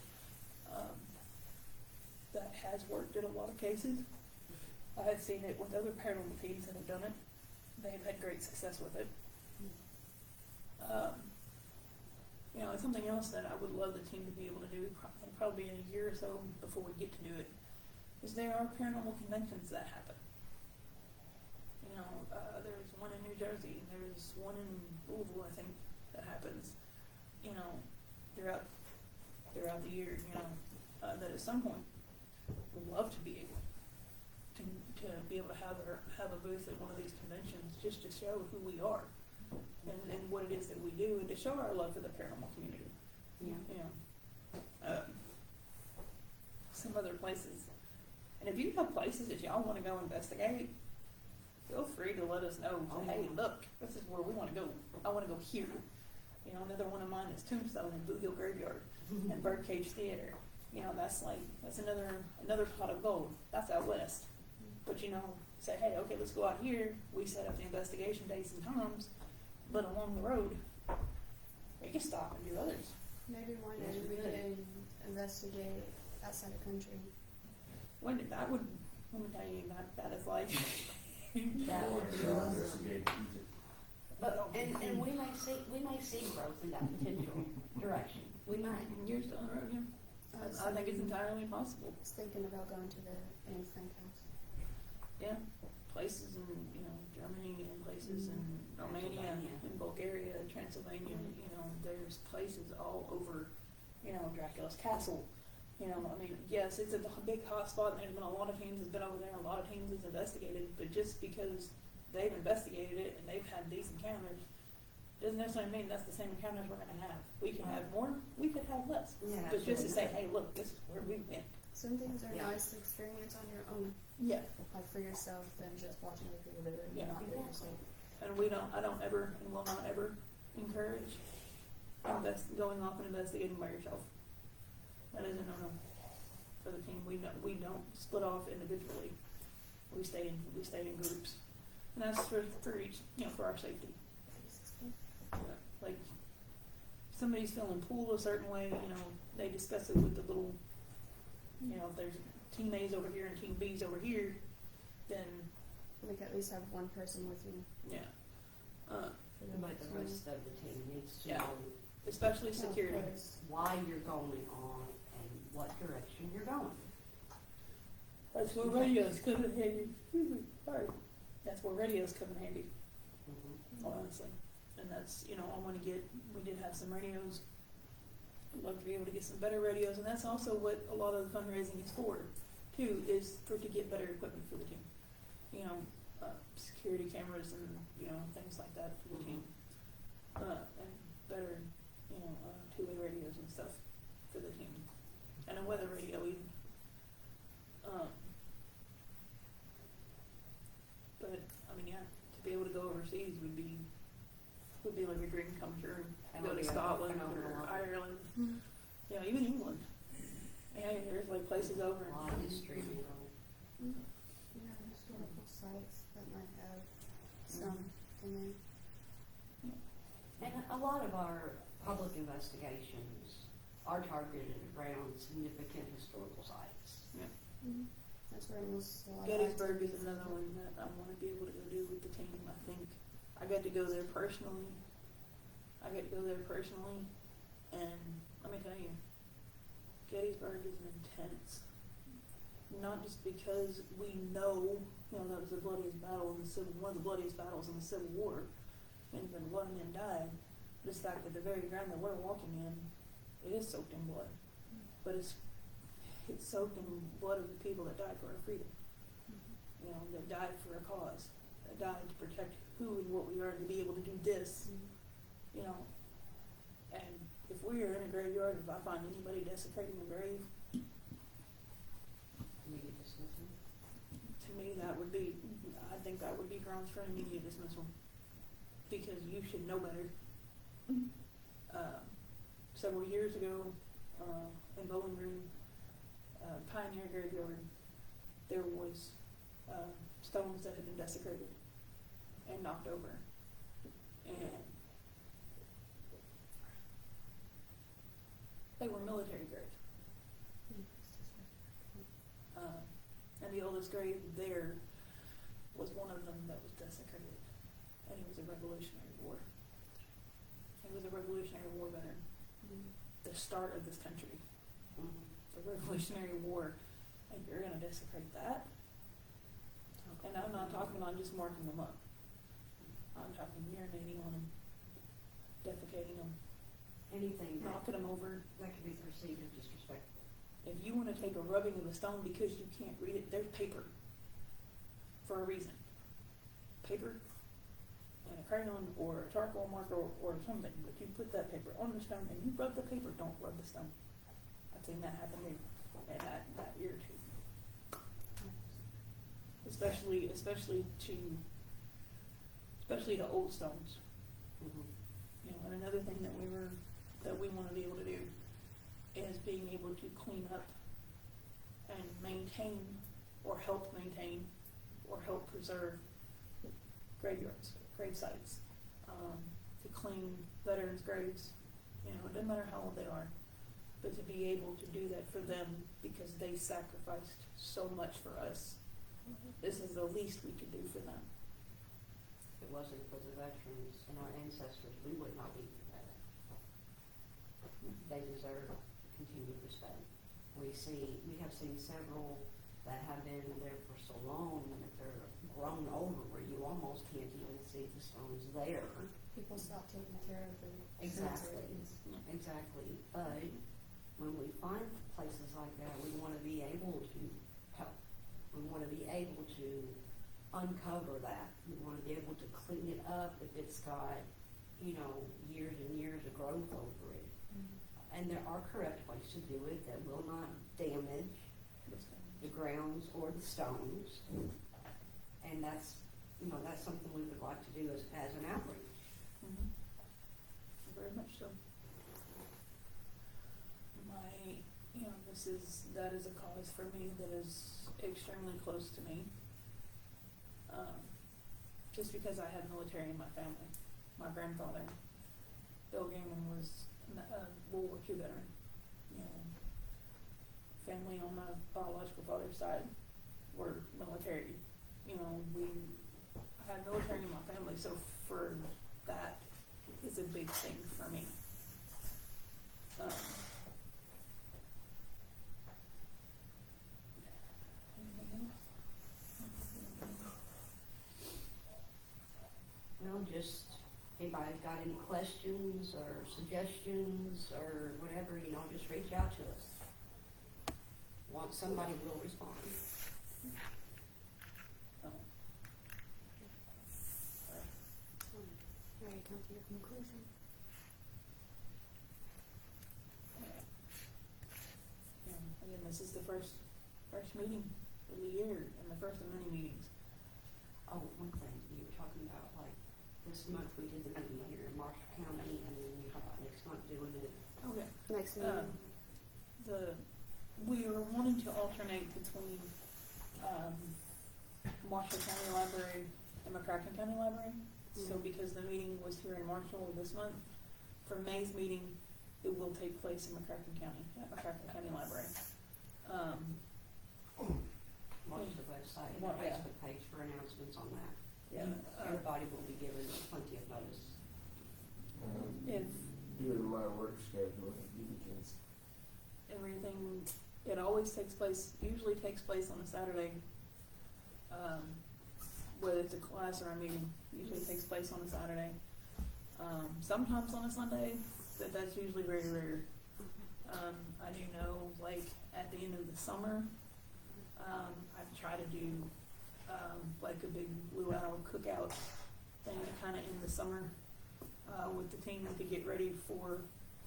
That has worked in a lot of cases. I have seen it with other paranormal teams that have done it. They have had great success with it. It's something else that I would love the team to be able to do, probably in a year or so before we get to do it, is there are paranormal conventions that happen. There's one in New Jersey, and there's one in Louisville, I think, that happens, throughout the year, that at some point would love to be able to be able to have a booth at one of these conventions just to show who we are and what it is that we do, and to show our love for the paranormal community. Some other places, and if you have places that y'all want to go investigate, feel free to let us know. Hey, look, this is where we want to go. I want to go here. Another one of mine is Tombstone and Blue Hill Graveyard and Birdcage Theater. That's another pot of gold. That's out west. But say, hey, okay, let's go out here. We set up the investigation dates and times, but along the road, we can stop and do others. Maybe one day Yes, we we could. could investigate outside the country. Let me tell you, that is like. That would be I'll awesome. investigate Egypt. But, and we may see growth in that potential direction. We might. Years down the road, yeah. I think it's entirely possible. I was thinking about going to the Anne Frank house. Yeah, places in Germany and places in Romania Pennsylvania. and Bulgaria and Transylvania. There's places all over. Dracula's castle. Yes, it's a big hot spot, and there's been a lot of teams that's been over there. A lot of teams has investigated, but just because they've investigated it and they've had these encounters doesn't necessarily mean that's the same encounters we're going to have. We can have more, we could have less. Yeah, But just to absolutely. say, hey, look, this is where we've been. Some things are Yeah. nice to experience on your own, Yeah. like for yourself, than just watching other people do it. Yeah. Not do it yourself. And I don't ever and will not ever encourage going off and investigating by yourself. That is a no-no for the team. We don't split off individually. We stay in groups, and that's for each for our safety. Like somebody's feeling pulled a certain way, they discuss it with the little, if there's team A's over here and team B's over here, then Like at least have one person with you. yeah. For the But the rest of the team needs to Yeah. know Especially Yeah, of security. course. why you're going on and what direction you're going. That's where radios come in handy. Sorry. That's where radios come in handy, honestly. And that's, we did have some radios. I'd love to be able to get some better radios, and that's also what a lot of the fundraising is for, too, is to get better equipment for the team. Security cameras and, things like that for the team. And better, two-way radios and stuff for the team. And a weather radio even. But, to be able to go overseas would be like a dream come true. That Go would to be a Scotland phenomenal or life. Ireland, you know, even England. Yeah, there's like places over. A lot of history, you know. Yeah, historical sites that might have some in And a lot of our public investigations are targeted around significant historical sites. there. That's where most a lot of Gettysburg is activities another one that I want to be able to go do with the team. I think I got to go there personally. And let me tell you, Gettysburg is intense. Not just because we know, you know, that was the bloodiest battle in the one of the bloodiest battles in the Civil War, and even a lot of men died. This fact that the very ground that we're walking in, it is soaked in blood, but it's soaked in blood of the people that died for our freedom. You know, that died for a cause, that died to protect who and what we are, to be able to do this. You know, and if we are in a graveyard, if I find anybody desecrating a grave, Immediate dismissal. to me that would be, I think that would be grounds for an immediate dismissal, because you should know better. Several years ago, in Bowling Green, Pioneer Graveyard, there was stones that had been desecrated and knocked over, and they were military graves. And the oldest grave there was one of them that was desecrated, and he was a Revolutionary War. He was a Revolutionary War veteran. The start of this country, the Revolutionary War, and you're going to desecrate that? And I'm not talking about just marking them up. I'm talking urinating on them, defecating them, Anything that, knocking them over. that could be perceived as disrespectful. If you want to take a rubbing of a stone because you can't read it, there's paper for a reason. Paper and a crayon or a charcoal marker or something, but you put that paper on the stone and you rub the paper, don't rub the stone. I've seen that happen here, and that irritates me. Especially to old stones. You know, and another thing that we want to be able to do is being able to clean up and maintain or help maintain or help preserve graveyards, grave sites, to clean veterans' graves. You know, it doesn't matter how old they are, but to be able to do that for them because they sacrificed so much for us. This is the least we could do for them. If it wasn't for the veterans and our ancestors, we would not be together. They deserve continued respect. We have seen several that have been there for so long that they're grown over where you almost can't even see the stones there. People stop taking care of the Exactly. cemeteries. Exactly. But when we find places like that, we want to be able to help. We want to be able to uncover that. We want to be able to clean it up if it's got, you know, years and years of growth over it. And there are correct ways to do it that will not damage the grounds or the stones. And that's, you know, that's something we would like to do as an outreach. Very much so. That is a cause for me that is extremely close to me. Just because I had military in my family. My grandfather, Bill Gaiman, was a World War II veteran. You know, family on my biological father's side were military. You know, I had military in my family, so for that is a big thing for me. Anything else? Well, just, anybody's got any questions or suggestions or whatever, you know, just reach out to us. Somebody will respond. Ready to come to your conclusion? Again, this is the first meeting of the year and the first of many meetings. Oh, one thing, you were talking about, like, this month we did the meeting here in Marshall County, and then you talk about next month doing it. Okay. Next meeting. We are wanting to alternate between, Marshall County Library and McCracken County Library. So because the meeting was here in Marshall this month, for May's meeting, it will take place in McCracken County, at McCracken County Library. Watch the website and Well, the yeah. Facebook page for announcements on that. Yeah, Everybody will be given plenty of notice. if Due to my work schedule, you can, everything, it always takes place, usually takes place on a Saturday, whether it's a class or a meeting, usually takes place on a Saturday. Sometimes on a Sunday, but that's usually very rare. I do know, like, at the end of the summer, I try to do, like a big luau cookout thing to kinda end the summer, with the team to get ready for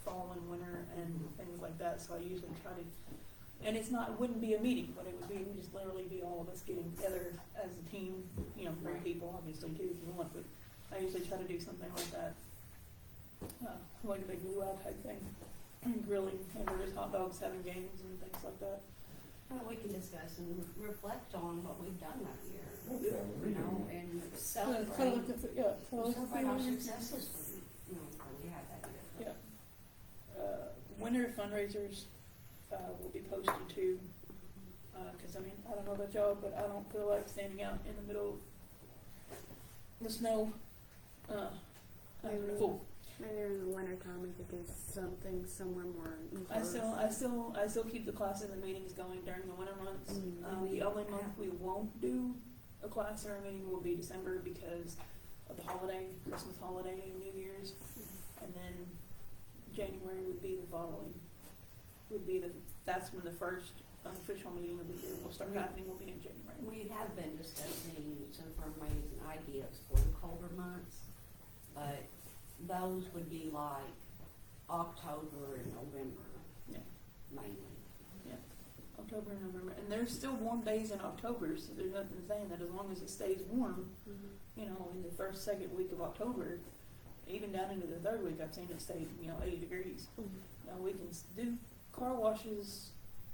fall and winter and things like that, so I usually try to, and it wouldn't be a meeting, but it would just literally be all of us getting together as a team, you know, bring people obviously too if you want, but I usually try to do something like that. Like a big luau type thing, grilling hamburgers, hot dogs, having games and things like that. Well, we can discuss and reflect on what we've done that year, okay, you know, and Kinda celebrate, like the, yeah, kinda like the celebrate our thing. successes for, you know, that we had that year. Yeah. Winter fundraisers, will be posted too, cause I mean, I don't know about y'all, but I don't feel like standing out in the middle of the snow, after the pool. Maybe in the winter time we could do something somewhere more I enclosed. still keep the classes and meetings going during the winter months. Mm. The only month we won't do a class or a meeting will be December because of the holiday, Christmas holiday and New Year's. And then January would be the following, that's when the first unofficial meeting of the year will start happening, will be in January. We have been discussing some firm ideas for the colder months, but those would be like October and November, Yeah. mainly. October and November, and there's still warm days in October, so there's nothing saying that as long as it stays warm, you know, in the first, second week of October, even down into the third week, I've seen it stay, 80 degrees. Now, we can do car washes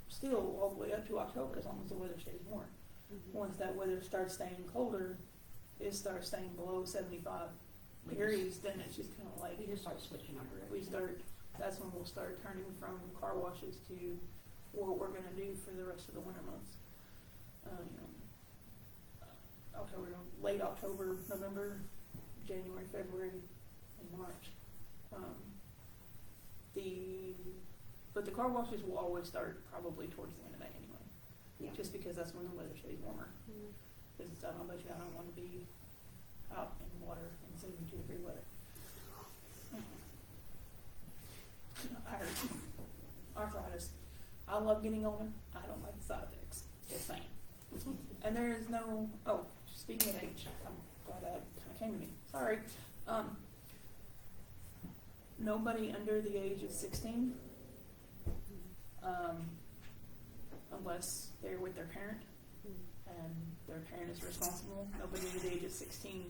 still all the way up to October as long as the weather stays warm. Once that weather starts staying colder, it starts staying below 75 degrees, then it's just kind of like, We just start switching our direction. that's when we'll start turning from car washes to what we're gonna do for the rest of the winter months. October, late October, November, January, February, and March. But the car washes will always start probably towards the end of May anyway, Yeah. just because that's when the weather stays warmer. Because I don't know about you, I don't want to be out in water in 72-degree weather. Arthritis. I love getting older. I don't like the side effects. Just saying. And there is no. Oh, speaking of age, I'm glad that kind of came to me. Sorry. Nobody under the age of 16, unless they're with their parent, and their parent is responsible. Nobody under the age of 16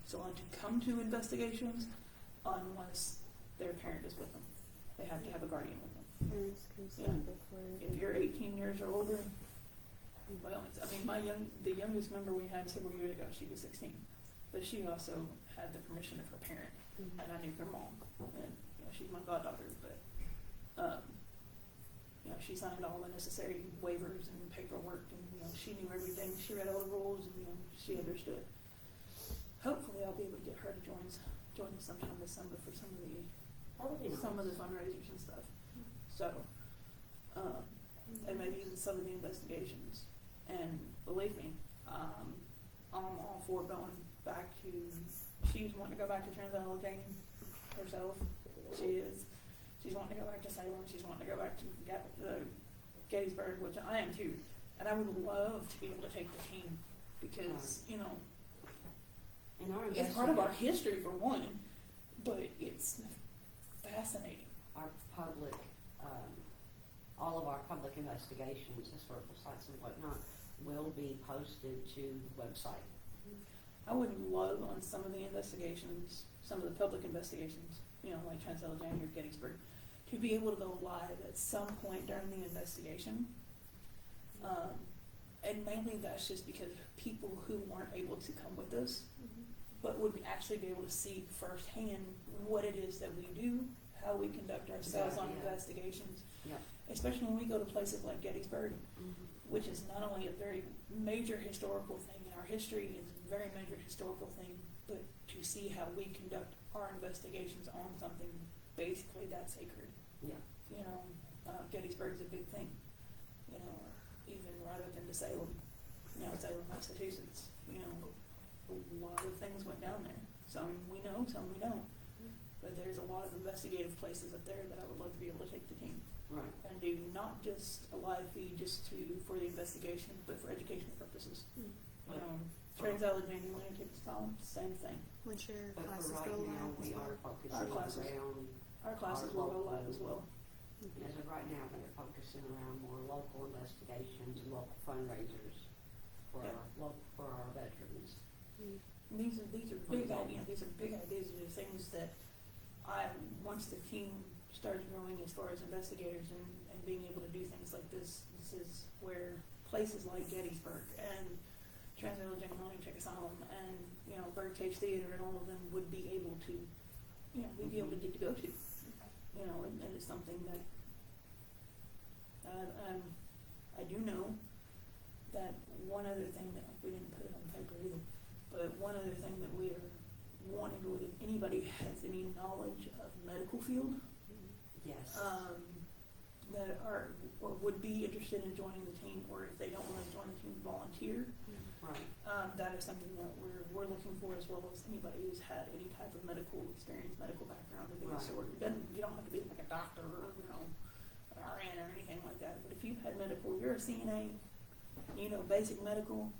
is allowed to come to investigations unless their parent is with them. They have to have a guardian with them. Parents consent before. If you're 18 years or older, well, the youngest member we had several years ago, she was 16, but she also had the permission of her parent, and I knew her mom, and she's my goddaughter, but she signed all the necessary waivers and paperwork, and she knew everything. She read all the rules, and she understood. Hopefully, I'll be able to get her to join us sometime this summer for some of the fundraisers and stuff. So, and maybe even some of the investigations. And believe me, I'm all for going back to. She's wanting to go back to Trans-Allegheny herself. She's wanting to go back to Salem. She's wanting to go back to Gettysburg, which I am too. And I would love to be able to take the team because And our it's part of our history for one, but it's fascinating. our public, all of our public investigations, historical sites and whatnot, will be posted to the website. I would love on some of the investigations, some of the public investigations, you know, like Trans-Allegheny or Gettysburg, to be able to go live at some point during the investigation. And mainly that's just because people who weren't able to come with us, but would actually be able to see firsthand what it is that we do, how we conduct ourselves on Yeah. investigations. Yeah. Especially when we go to places like Gettysburg, Mhm. which is not only a very major historical thing in our history, it's a very major historical thing, but to see how we conduct our investigations on something basically that sacred. Yeah. You know, Gettysburg's a big thing. You know, even right up into Salem, you know, Salem, Massachusetts. You know, a lot of things went down there. Some we know, some we don't. But there's a lot of investigative places up there that I would love to be able to take the team Right. and do not just a live feed just for the investigation, but for educational purposes. You know, Trans-Allegheny Lunatic Asylum, same thing. Once your But classes for go right now, live as we are well. focusing Our classes. around, Our classes will go live as well. as of right now, we're focusing around more local investigations and local fundraisers for for our veterans. These are big ideas. These are big ideas. These are things that once the team starts growing as far as investigators and being able to do things like this is where places like Gettysburg and Trans-Allegheny Lunatic Asylum and, you know, Birdcage Theater and all of them would be able to, you know, we'd be able to get to go to. You know, and it's something that I do know that one other thing that we didn't put it on paper either, but one other thing that we are wanting to, if anybody has any knowledge of medical field, Yes. that are or would be interested in joining the team, or if they don't want to join the team, volunteer. Right. That is something that we're looking for, as well as anybody who's had any type of medical experience, medical background of any Right. sort. You don't have to be like a doctor or, you know, an RN or anything like that. But if you've had medical, you're a CNA, you know, basic medical.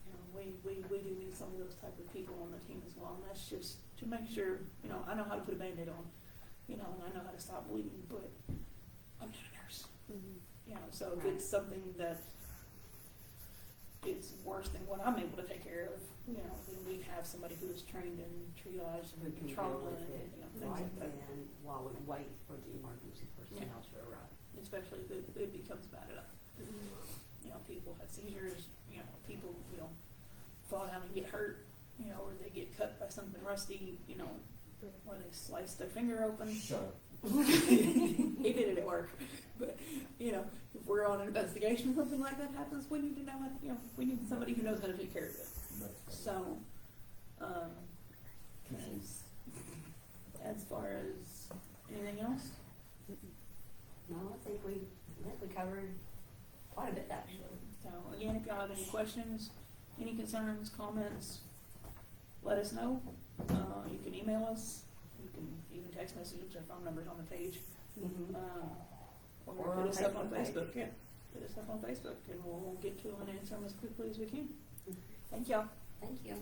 You know, we do need some of those type of people on the team as well, and that's just to make sure, you know, I know how to put a Band-Aid on, you know, and I know how to stop bleeding, but I'm not a nurse. You know, so if it's something that is worse than what I'm able to take care of, you know, then we have somebody who is trained in triage We and can deal trauma with and, it you know, things right like that. then while we wait for the emergency personnel to arrive. Especially if it becomes bad enough. You know, people have seizures, you know, people, you know, fall down and get hurt, you know, or they get cut by something rusty, you know, or they slice their finger open. Shut up. He did it at work. But, you know, if we're on an investigation or something like that happens, we need to know how, you know, we need somebody who knows how to take care of it. So, as far as anything else, No, I think we covered quite a bit actually. so again, if y'all have any questions, any concerns, comments, let us know. You can email us, you can even text message us, our phone number's on the page. Or Or put on us up on Facebook Facebook, yeah. Put us up on Facebook and we'll get to them and answer them as quickly as we can. Thank y'all. Thank you.